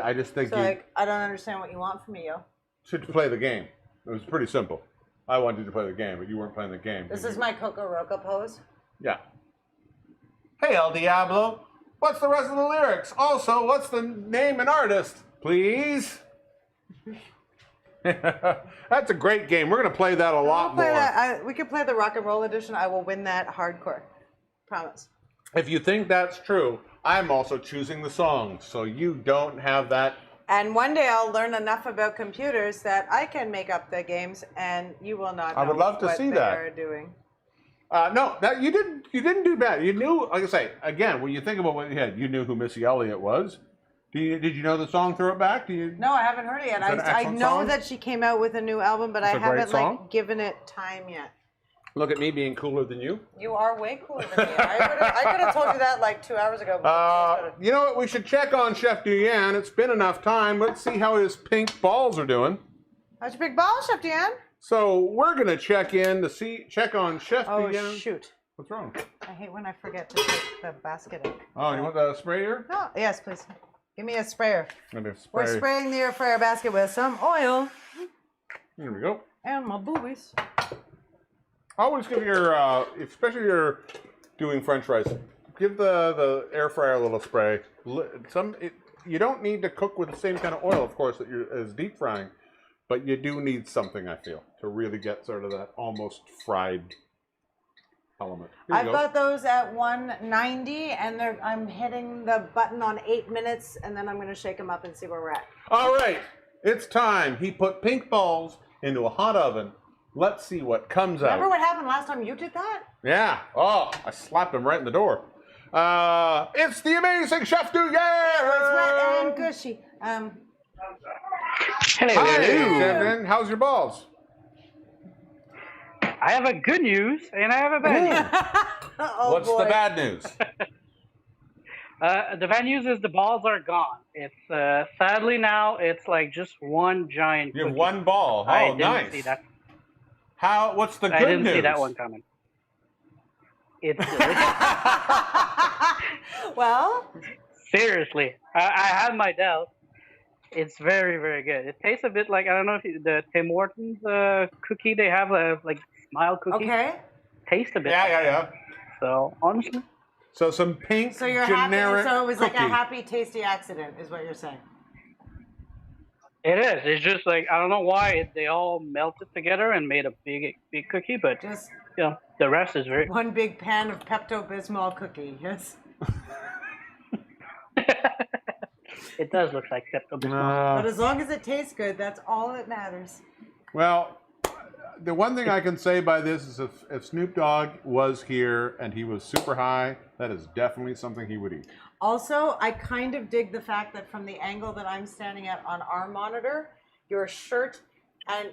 I just think so you like I don't understand what you want from me, yo. should play the game. It was pretty simple. I wanted you to play the game, but you weren't playing the game. This is my Coco Roca pose. Yeah. Hey, El Diablo. What's the rest of the lyrics? Also, what's the name and artist, please? That's a great game. We're going to play that a lot more. We could play the rock and roll edition. I will win that hardcore. Promise. If you think that's true, I'm also choosing the songs, so you don't have that. And one day I'll learn enough about computers that I can make up the games, and you will not know I would love to what see they that. are doing. No, that you didn't do bad. You knew, like I say, again, when you think about what you had, you knew who Missy Elliott was. Did you know the song "Throw It Back"? No, I haven't heard it yet. Is that an I excellent know song? that she came out with a new album, but I It's a great haven't song. given it time yet. Look at me being cooler than you. You are way cooler than me. I could have told you that like 2 hours ago. You know what? We should check on Chef Duy-an. It's been enough time. Let's see how his pink balls are doing. How's your big ball, Chef Diane? So we're gonna check on Chef Oh Duy-an. shoot! What's wrong? I hate when I forget to take the basket out. Oh, you want the sprayer? No, yes, please. Give me a sprayer. Maybe a We're spray. spraying the air fryer basket with some oil Here we go. and my boobies. Always give your, especially if you're doing French fries, give the air fryer a little spray. You don't need to cook with the same kind of oil, of course, that you're as deep frying, but you do need something, I feel, to really get sort of that almost fried element. Here we I've go. got those at 190, and I'm hitting the button on 8 minutes, and then I'm going to shake them up and see where we're at. All right, it's time. He put pink balls into a hot oven. Let's see what comes out. Remember what happened last time you did that? Yeah. Oh, I slapped him right in the door. It's the amazing Chef Duy-an. It's wet and gushy. Hello. Hi, Kevin. How's your balls? I have a good news and I have a bad news. Oh, What's boy. the bad news? The bad news is the balls are gone. It's sadly now it's like just one giant. You have cookie. one ball. Oh, I didn't nice. see that. What's the good I didn't news? see that one coming. It's delicious. Well, Seriously, I had my doubts. It's very, very good. It tastes a bit like, I don't know if the Tim Hortons cookie they have, like smile cookie. okay. Tastes a bit. Yeah. So honestly, So some pink So you're generic happy. So it was like a cookie. happy, tasty accident, is what you're saying. it is. It's just like I don't know why they all melted together and made a big cookie, but Just you know the rest is very. one big pan of Pepto-Bismol cookie. Yes. It does look like Pepto-Bismol. But as long as it tastes good, that's all that matters. Well, the one thing I can say by this is if Snoop Dogg was here and he was super high, that is definitely something he would eat. Also, I kind of dig the fact that from the angle that I'm standing at on our monitor, your shirt and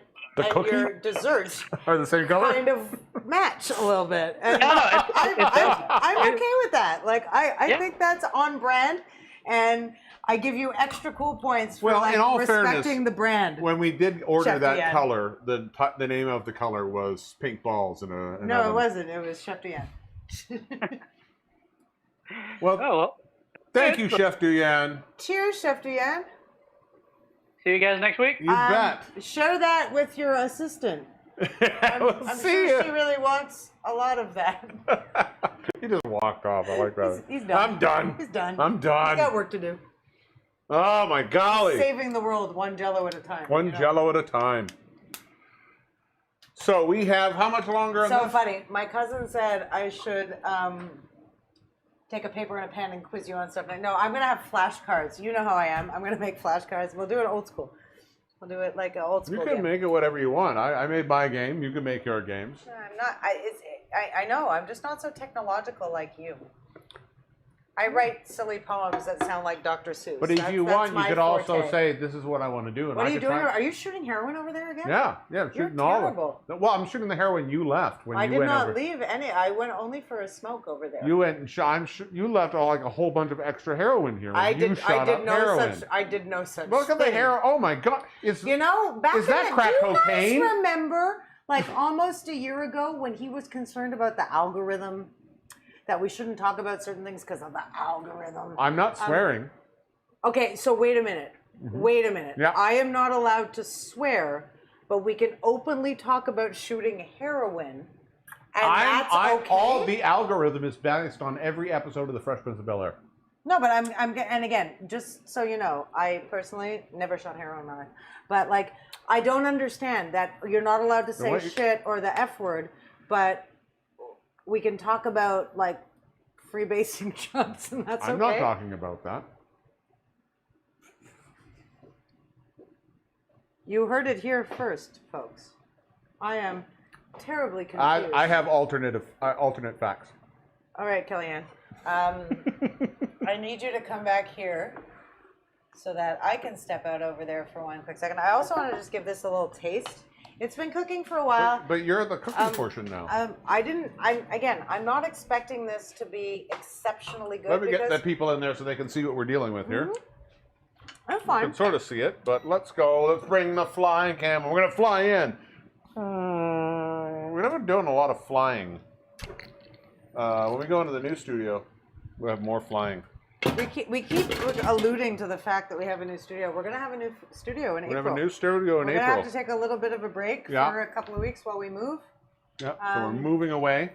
cookie? your desserts Are the same color? kind of match a little bit. And No, I'm okay with that. Like, I Yeah. think that's on brand, and I give you extra cool points for Well, like, in all respecting fairness, the brand. When we did order Chef that Diane. color, the name of the color was pink balls in a. No, it wasn't. It was Chef Diane. Well, Oh well. thank you, Chef Duy-an. Cheers, Chef Diane. See you guys next week. You bet. Share that with your assistant. We'll I'm see sure ya. she really wants a lot of that. He just walked off. I like that. He's done. I'm done. He's done. I'm done. He's got work to do. Oh my golly. Saving the world one Jello at a time. One you know? Jello at a time. So we have how much longer on So this? funny. My cousin said I should take a paper and a pen and quiz you on stuff. No, I'm gonna have flashcards. You know how I am. I'm gonna make flashcards. We'll do it old school. We'll do it like an old school. You can game. make it whatever you want. I made my game. You can make your games. I'm not. I know. I'm just not so technological like you. I write silly poems that sound like Dr. Seuss. But if you That's want, you my could also forte. say, "This is what I want to do." And What I are you could doing? try- Are you shooting heroin over there again? Yeah, I'm You're shooting all of terrible. it. Well, I'm shooting the heroin you left when I you did went not over. leave any. I went only for a smoke over there. You went and shot. You left like a whole bunch of extra heroin here. I You did. shot I did up no heroin. such. I did no such. Look at the thing. heroin. Oh my God! It's You know, back Is that in crack do you cocaine? guys remember, like almost a year ago, when he was concerned about the algorithm, that we shouldn't talk about certain things because of the algorithm. I'm not swearing. Okay, so wait a minute. Wait a minute. Yeah. I am not allowed to swear, but we can openly talk about shooting heroin. And that's okay. All the algorithm is based on every episode of The Fresh Prince of Bel-Air. No, but and again, just so you know, I personally never shot heroin in my life. But like, I don't understand that you're not allowed to say shit or the F word, but we can talk about like freebasing jumps, and that's okay. I'm not talking about that. You heard it here first, folks. I am terribly confused. I have alternate facts. All right, Kellyanne. I need you to come back here so that I can step out over there for one quick second. I also want to just give this a little taste. It's been cooking for a while. But you're the cooking portion now. I'm not expecting this to be exceptionally good. Let me get the people in there so they can see what we're dealing with here. I'm fine. You can sort of see it, but let's go. Let's bring the flying camera. We're going to fly in. We're never doing a lot of flying. When we go into the new studio, we'll have more flying. We keep alluding to the fact that we have a new studio. We're going to have a new studio in April. We have a new studio in April. We're going to have to take a little bit of a break for a couple of weeks while we move. Yeah, so we're moving away.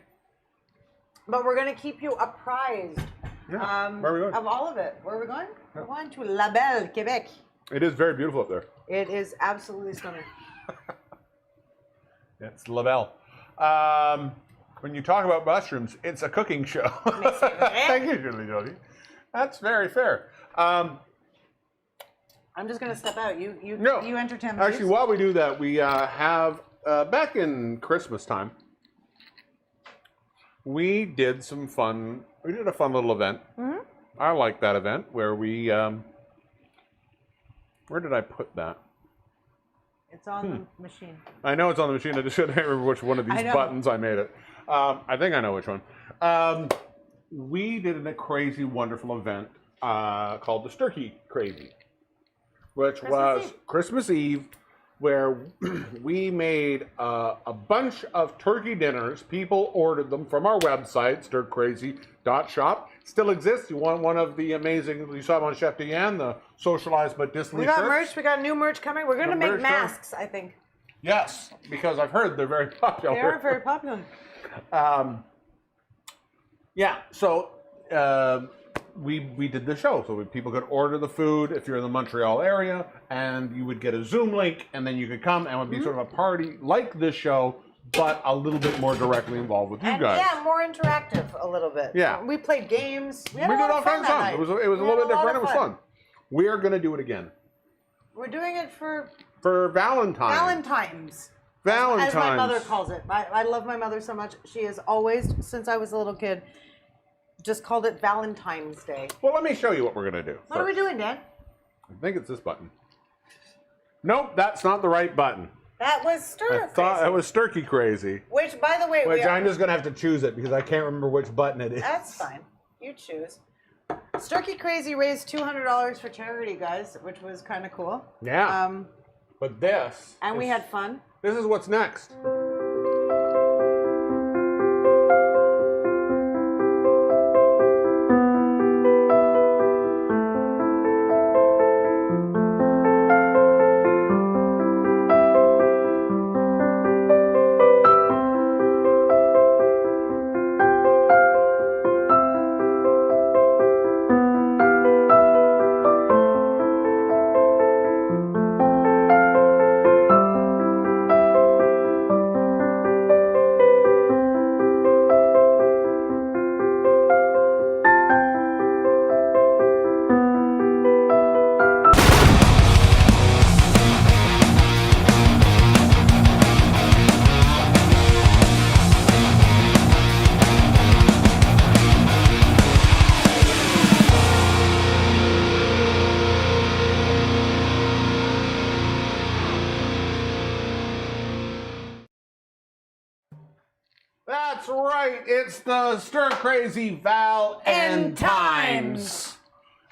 But we're going to keep you apprised Where are we going? of all of it. Where are we going? We're going to La Belle, Quebec. It is very beautiful up there. It is absolutely stunning. It's La Belle. When you talk about mushrooms, it's a cooking show. Thank you, Julie Jody. That's very fair. I'm just going to step out. You entertain the Actually, news. while we do that, we have, back in Christmas time, we did a fun little event. Mm-hmm. I like that event where we, where did I put that? It's on the machine. I know it's on the machine. I just couldn't remember which one of these buttons I made it. I think I know which one. We did a crazy, wonderful event called the Sturkey Crazy, which was Christmas Eve, where we made a bunch of turkey dinners. People ordered them from our website, stircrazy.shop. Still exists. You want one of the amazing, you saw them on Chef Duy-an, the socialized but distantly We got shirts. merch. We got new merch coming. We're going to make masks, I think. Yes, because I've heard they're very popular. They are very popular. Yeah, so we did the show. So people could order the food if you're in the Montreal area, and you would get a Zoom link, and then you could come, and it would be sort of a party like this show, but a little bit more directly involved with you guys. Yeah, more interactive a little bit. Yeah. We played games. We did all kinds of fun. It was a little bit different. It was fun. We are going to do it again. We're doing it for Valentine's. As my mother calls it. I love my mother so much. She has always, since I was a little kid, just called it Valentine's Day. Well, let me show you what we're going to do. What are we doing, Dad? I think it's this button. Nope, that's not the right button. That was Sturkey. I thought that was Sturkey Crazy. Which, by the way, I'm just going to have to choose it because I can't remember which button it is. That's fine. You choose. Sturkey Crazy raised $200 for charity, guys, which was kind of cool. Yeah. But this... And we had fun. This is what's next. That's right. It's the Stir Crazy Val and Times.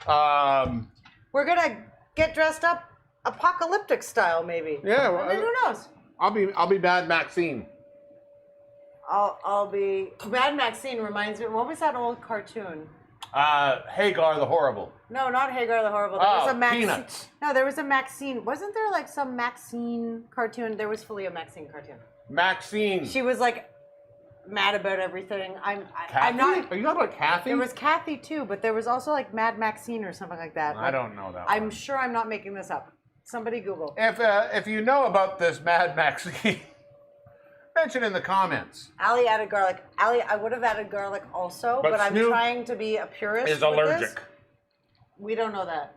We're gonna get dressed up apocalyptic style, maybe. Yeah. Well, I mean, who knows? I'll be Bad Maxine. I'll be. Mad Maxine reminds me. What was that old cartoon? Hagar the Horrible. No, not Hagar the Horrible. There was a Maxine. Peanuts. No, there was a Maxine. Wasn't there like some Maxine cartoon? There was fully a Maxine cartoon. Maxine. She was like mad about everything. I'm Kathy? not. Are you talking about Kathy? There was Kathy too, but there was also like Mad Maxine or something like that. I don't know that. I'm sure I'm not making this up. Somebody Google. If you know about this Mad Maxine, mention in the comments. Ali added garlic. Ali, I would have added garlic also, but I'm Snoop trying to be a purist. is with allergic. this. We don't know that.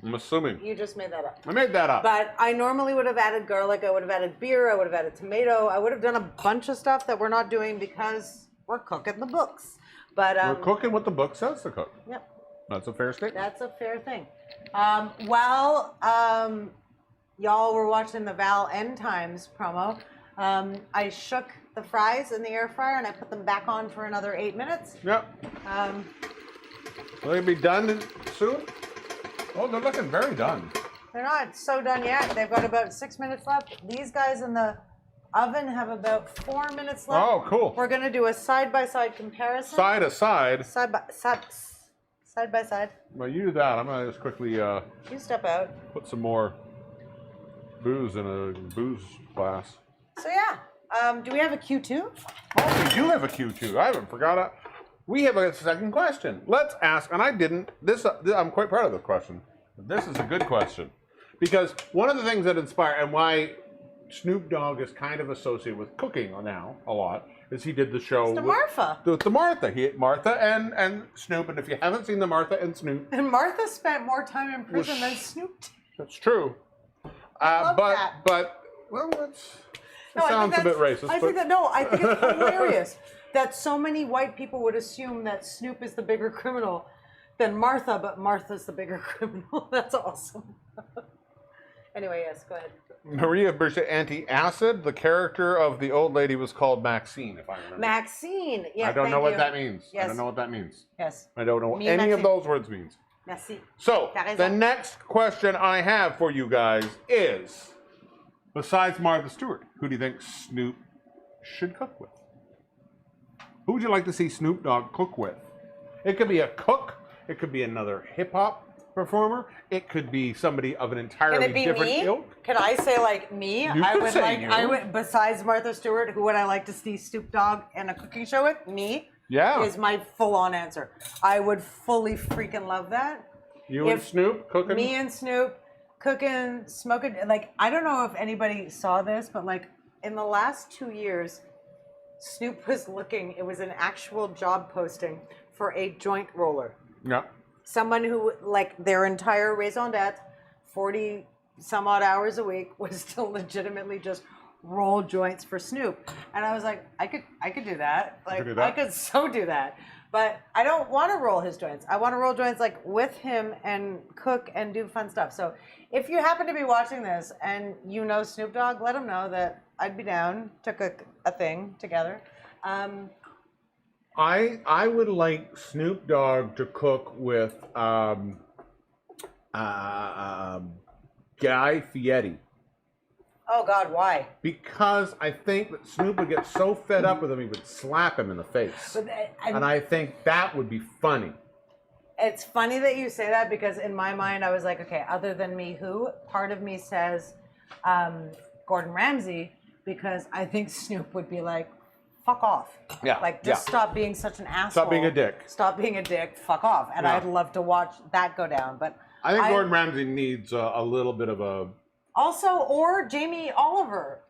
I'm assuming. You just made that up. I made that up. But I normally would have added garlic. I would have added beer. I would have added tomato. I would have done a bunch of stuff that we're not doing because we're cooking the books. But we're cooking what the book says to cook. Yep. That's a fair statement. That's a fair thing. Y'all were watching the Val End Times promo. I shook the fries in the air fryer and I put them back on for another 8 minutes. Yep. Will they be done soon? Oh, they're looking very done. They're not so done yet. They've got about 6 minutes left. These guys in the oven have about 4 minutes left. Oh, cool. We're going to do a side-by-side comparison. Side to side. Side by side. Well, you do that. I'm going to just quickly You step out. put some more booze in a booze glass. So yeah, do we have a Q2? Oh, we do have a Q2. I haven't forgot it. We have a second question. Let's ask, and I didn't, I'm quite proud of this question. This is a good question. Because one of the things that inspired, and why Snoop Dogg is kind of associated with cooking now a lot, is he did the show It's the Martha. with the Martha. Martha and Snoop, and if you haven't seen the Martha and Snoop. And Martha spent more time in prison than Snoop did. That's true. love that. But, well, that's... No, It sounds a bit racist. I think it's hilarious that so many white people would assume that Snoop is the bigger criminal than Martha, but Martha's the bigger criminal. That's awesome. Anyway, yes, go ahead. Maria Berger Anti-Acid, the character of the old lady was called Maxine, if I remember. Maxine. Yeah, I don't know thank what you. that means. Yes. I don't know what that means. Yes. I don't know what Me any and of Maxine. those words means. Merci. So, T'as the raison. next question I have for you guys is, besides Martha Stewart, who do you think Snoop should cook with? Who would you like to see Snoop Dogg cook with? It could be a cook. It could be another hip-hop performer. It could be somebody of an entirely Can it be different me? ilk. Can I say like me? You I could would say like. you. I would. Besides Martha Stewart, who would I like to see Snoop Dogg in a cooking show with? Me. Yeah. Is my full-on answer. I would fully freaking love that. You and If Snoop cooking? Me and Snoop cooking, smoking. Like, I don't know if anybody saw this, but like in the last 2 years, Snoop was looking. It was an actual job posting for a joint roller. Yeah. Someone who, like, their entire raison d'etre, 40 some odd hours a week, was to legitimately just roll joints for Snoop. And I was like, I could do that. Like, do that. I could so do that. But I don't want to roll his joints. I want to roll joints like with him and cook and do fun stuff. So if you happen to be watching this and you know Snoop Dogg, let him know that I'd be down to cook a thing together. I would like Snoop Dogg to cook with Guy Fieri. Oh God, why? Because I think that Snoop would get so fed up with him, he would slap him in the face. But And I think that would be funny. It's funny that you say that because in my mind I was like, okay, other than me, who? Part of me says Gordon Ramsay because I think Snoop would be like, fuck off. Yeah, Like, just stop being such an asshole. Stop being a dick. Stop being a dick. Fuck off. And Yeah. I'd love to watch that go down. But I think Gordon Ramsay needs a little bit of a... also, or Jamie Oliver.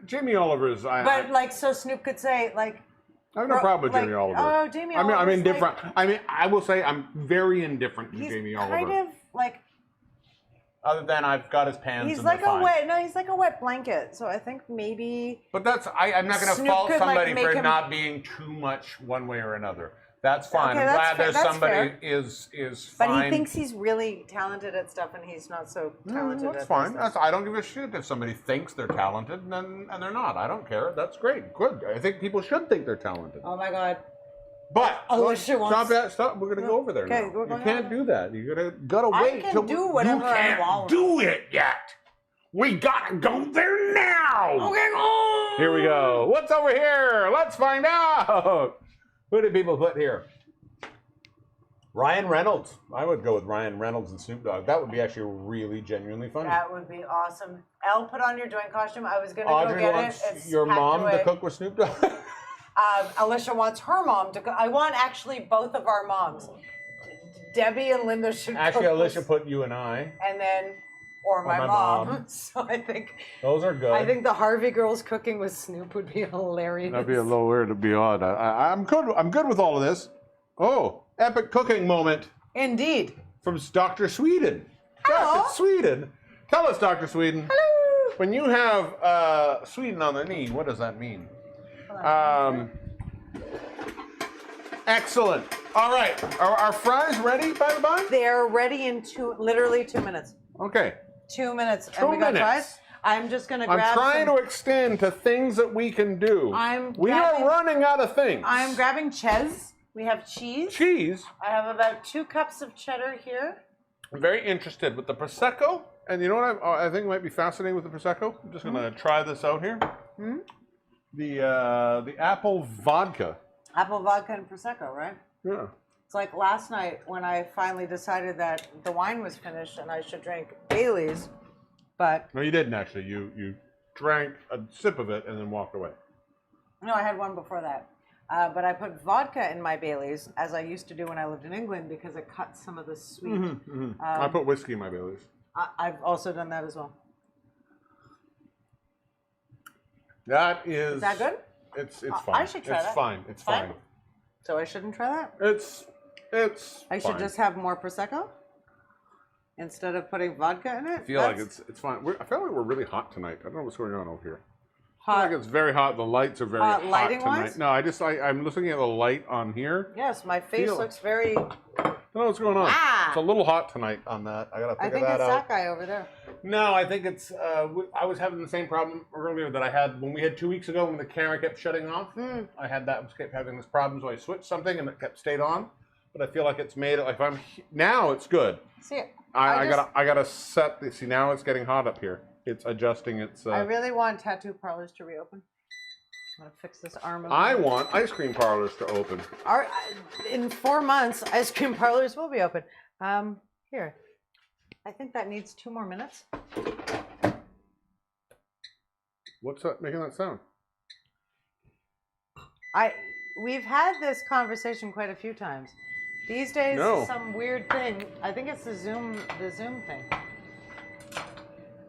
Jamie Oliver's... But like, so Snoop could say like, I have no problem with like, Jamie Oliver. oh, Jamie I'm Oliver's indifferent. like- I mean, I will say I'm very indifferent to he's Jamie Oliver. kind of like, Other than I've got his pants he's and like they're fine. he's like a wet blanket. So I think maybe. But that's I'm not going to Snoop fault could, like, somebody make for him- not being too much one way or another. That's fine. Okay, I'm that's glad fair- there's that's somebody fair. is But fine. he thinks he's really talented at stuff, and he's not so talented That's at fine. this stuff. I don't give a shit if somebody thinks they're talented and they're not. I don't care. That's great. Good. I think people should think they're talented. Oh my God. But Alicia stop wants- that. Stop. We're gonna go over there Okay, now. we're You going can't over do that. You gotta I wait. can till do whatever you I can't want. do it yet. We gotta go there now! Okay, go! Here we go. What's over here? Let's find out! Who did people put here? Ryan Reynolds. I would go with Ryan Reynolds and Snoop Dogg. That would be actually really genuinely funny. That would be awesome. Elle, put on your joint costume. I was going to Audrey go get wants it. It's your packed mom away. to cook with Snoop Dogg. Alicia wants her mom to cook. I want actually both of our moms. Debbie and Linda should Actually, cook Alicia with- put you and I. And then, or my mom. So I think Those are good. I think the Harvey girls cooking with Snoop would be hilarious. That'd be a little weird to be odd. I'm good. I'm good with all of this. Oh, epic cooking moment Indeed. from Dr. Sweden. Hello. Dr. Sweden. Tell us, Dr. Sweden. Hello. When you have Sweden on the knee, what does that mean? Excellent. All right. Are our fries ready, by the by? They're ready in literally 2 minutes. Okay. 2 minutes. 2 And we got minutes. fries. I'm just going to I'm grab trying some- to extend to things that we can do. We grabbing- are running out of things. I'm grabbing cheese. We have cheese. Cheese. I have about 2 cups of cheddar here. I'm very interested with the Prosecco. And you know what I think might be fascinating with the Prosecco? I'm just going to try this out here. The apple vodka. Apple vodka and Prosecco, right? Yeah. It's like last night when I finally decided that the wine was finished and I should drink Bailey's, but No, you didn't actually. You drank a sip of it and then walked away. no, I had one before that. But I put vodka in my Bailey's, as I used to do when I lived in England, because it cuts some of the sweet. I put whiskey in my Baileys. I've also done that as well. That is. Is that good? It's I fine. should try it's that. fine. It's fine. So I shouldn't try that? It's. I should fine. just have more Prosecco instead of putting vodka in it? I feel like it's fine. I feel like we're really hot tonight. I don't know what's going on over here. I hot. feel like it's very hot. The lights are very hot lighting tonight. wise? No, I'm looking at the light on here. Yes, my face Feel- looks very. I don't know what's going on. Ah! It's a little hot tonight on that. I gotta I figure think that it's out. that guy over there. No, I think it's. I was having the same problem earlier that I had when we had 2 weeks ago when the camera kept shutting off. I had that. Kept having this problem, so I switched something and it kept stayed on. But I feel like it's made it. Like if I'm now, it's good. See, I gotta set. See now it's getting hot up here. It's adjusting. It's. I really want tattoo parlors to reopen. I'm gonna fix this arm. Of I mine. want ice cream parlors to open. In 4 months, ice cream parlors will be open. Here, I think that needs 2 more minutes. What's that making that sound? We've had this conversation quite a few times. These days, No. some weird thing. I think it's the Zoom thing.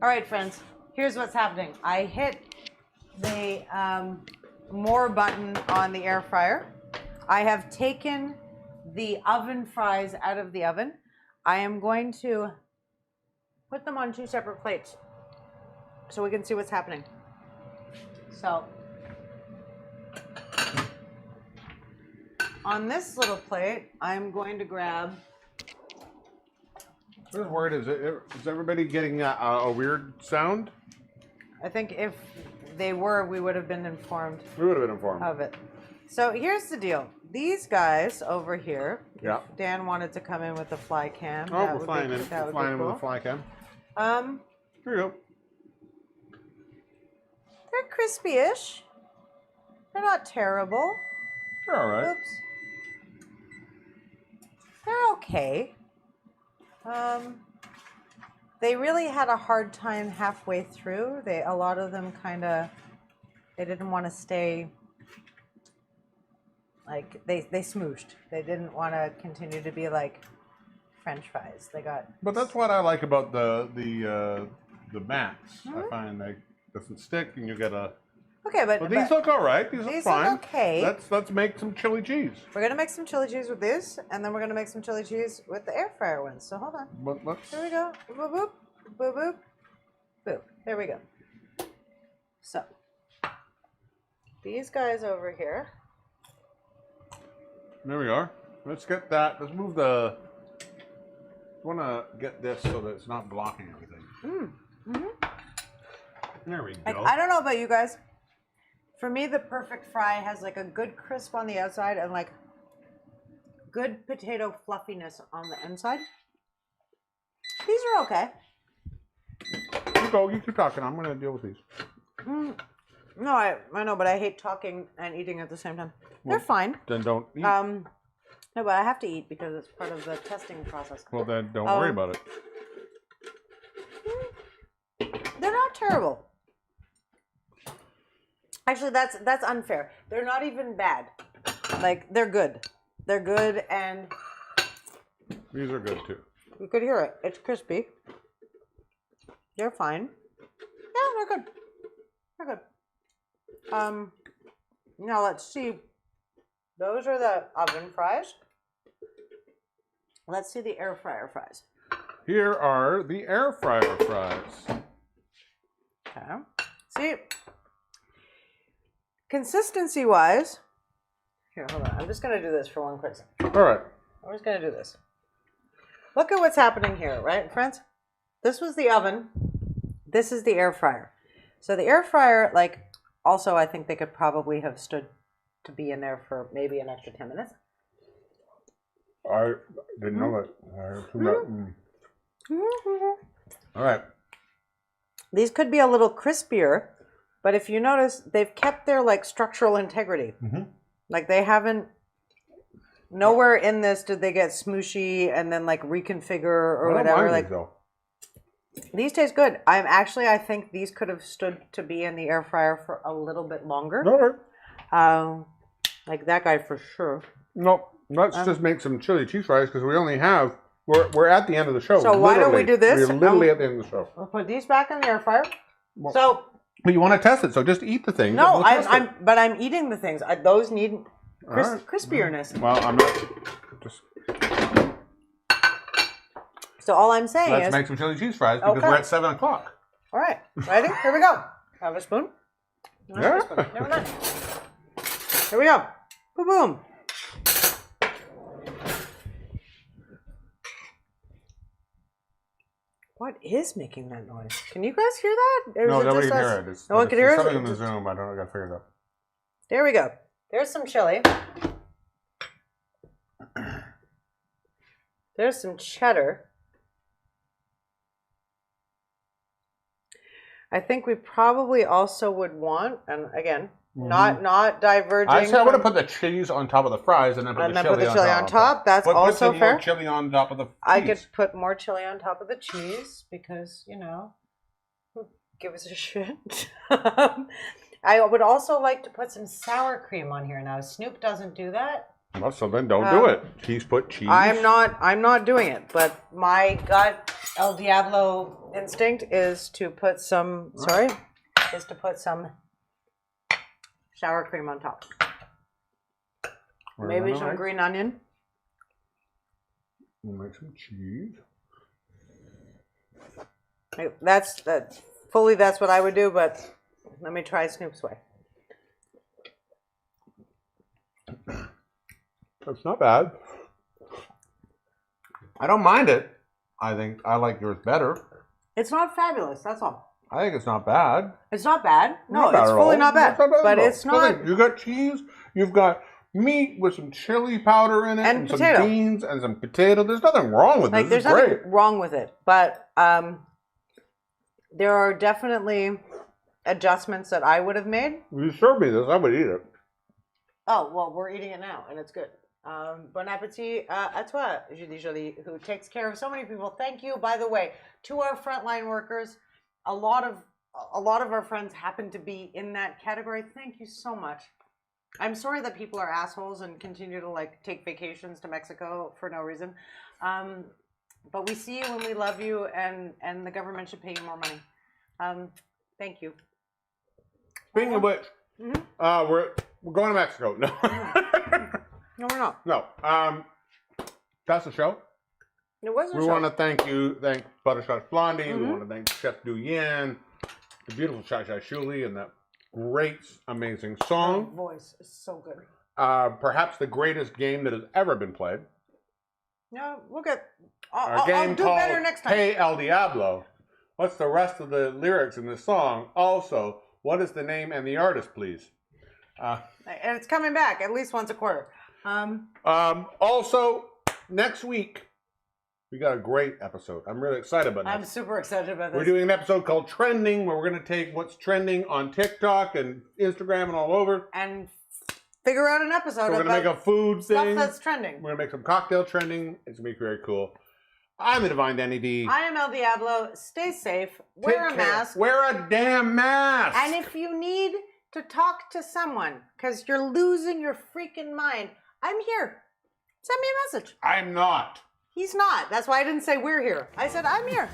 All right, friends. Here's what's happening. I hit the more button on the air fryer. I have taken the oven fries out of the oven. I am going to put them on 2 separate plates so we can see what's happening. So on this little plate, I'm going to grab. What word is it? Is everybody getting a weird sound? I think if they were, we would have been informed We would have been informed. of it. So here's the deal. These guys over here, Yeah. if Dan wanted to come in with the fly cam, Oh, that we're would flying be, in. that We're would flying be in cool. with a fly cam. Here you go. They're crispy-ish. They're not terrible. You're all right. Oops. They're okay. They really had a hard time halfway through. A lot of them they didn't want to stay, like, they smooshed. They didn't want to continue to be like French fries. They got. But that's what I like about the mats. Mm-hmm. I find they doesn't stick, and you get a. Okay, But these look all right. These these look fine. look okay. Let's make some chili cheese. We're gonna make some chili cheese with this, and then we're gonna make some chili cheese with the air fryer ones. So hold on. But let's. Here we go. Boop, boop, boop, boop, boop. There we go. So, these guys over here. There we are. Let's get that. Let's move the. I want to get this so that it's not blocking everything. There we go. I don't know about you guys. For me, the perfect fry has like a good crisp on the outside and like good potato fluffiness on the inside. These are okay. You go. You keep talking. I'm going to deal with these. No, I know, but I hate talking and eating at the same time. They're fine. Then don't eat. No, but I have to eat because it's part of the testing process. Well, then don't worry about it. They're not terrible. Actually, that's unfair. They're not even bad. Like, they're good. They're good, and These are good too. you could hear it. It's crispy. They're fine. Yeah, they're good. They're good. Now let's see. Those are the oven fries. Let's see the air fryer fries. Here are the air fryer fries. Okay. See, consistency-wise, here, hold on. I'm just gonna do this for one quick second. All right. I'm just gonna do this. Look at what's happening here, right, friends? This was the oven. This is the air fryer. So the air fryer, like, also I think they could probably have stood to be in there for maybe an extra 10 minutes. I didn't know that. All right. These could be a little crispier, but if you notice, they've kept their like structural integrity. Like they haven't. Nowhere in this did they get smooshy and then like reconfigure or whatever. Like these taste good. I think these could have stood to be in the air fryer for a little bit longer. All right. Like that guy for sure. No, let's just make some chili cheese fries because we only have. We're at the end of the show. So why don't we do this? We're literally at the end of the show. We'll put these back in the air fryer. Well, So but you want to test it, so just eat the thing. no, We'll test it. I'm eating the things. Those need All right. crispierness. Well, I'm not. Just So all I'm saying let's is, make some chili cheese fries because Okay. we're at 7 o'clock. all right, ready? Here we go. Have a spoon. No, Yeah. have a spoon. Never mind. Here we go. Boom, boom. What is making that noise? Can you guys hear that? Or No, is it nobody just can us? hear it. It's, No one can hear it? something in the Zoom. I don't know. I got to figure it out. There we go. There's some chili. There's some cheddar. I think we probably also would want, and again, not diverging. I said I would have from- put the cheese on top of the fries and then put And the then chili, put the chili on top. That's Put also some fair. more chili on top of the cheese. I could put more chili on top of the cheese because, you know, who gives a shit. I would also like to put some sour cream on here. Now, Snoop doesn't do that. Well, so then don't do it. He's put cheese. I'm not doing it, but my gut El Diablo instinct is to put some sour cream on top. Maybe some green onion. We'll make some cheese. That's what I would do, but let me try Snoop's way. That's not bad. I don't mind it. I think I like yours better. It's not fabulous, that's all. I think it's not bad. It's not bad. No, Not bad it's at fully all. not bad. It's But at all. it's not. You got cheese. You've got meat with some chili powder in it, And some potato. beans and some potato. There's nothing wrong with Like, this. there's It's nothing great. wrong with it. But there are definitely adjustments that I would have made. If you serve me this, I would eat it. Oh, well, we're eating it now, and it's good. Bon appetit à toi, Julie Jolie, who takes care of so many people. Thank you, by the way, to our frontline workers. A lot of our friends happen to be in that category. Thank you so much. I'm sorry that people are assholes and continue to like take vacations to Mexico for no reason. But we see you and we love you, and the government should pay you more money. Thank you. Speaking of which, we're going to Mexico. No. No, we're not. No. That's the show. It was a We show. want to thank Butterscotch Blondie. We want to thank Chef duy-an, the beautiful Chai Shuli, and that great, amazing Her song. voice is so good. Perhaps the greatest game that has ever been played. No, we'll get. A I'll game do called better next time. Hey El Diablo. What's the rest of the lyrics in this song? Also, what is the name and the artist, please? And it's coming back at least once a quarter. Also, next week, We got a great episode. I'm really excited about I'm this. super excited about this. We're doing an episode called Trending, where we're going to take what's trending on TikTok and Instagram and all over. And figure out an episode So we're going to make a food stuff thing. that's trending. We're going to make some cocktail trending. It's going to be very cool. I'm the Divine Danny D. I am Elle Diabloe. Stay safe. Wear a mask. Wear a damn mask. And if you need to talk to someone because you're losing your freaking mind, I'm here. Send me a message. I'm not. He's not. That's why I didn't say we're here. I said I'm here.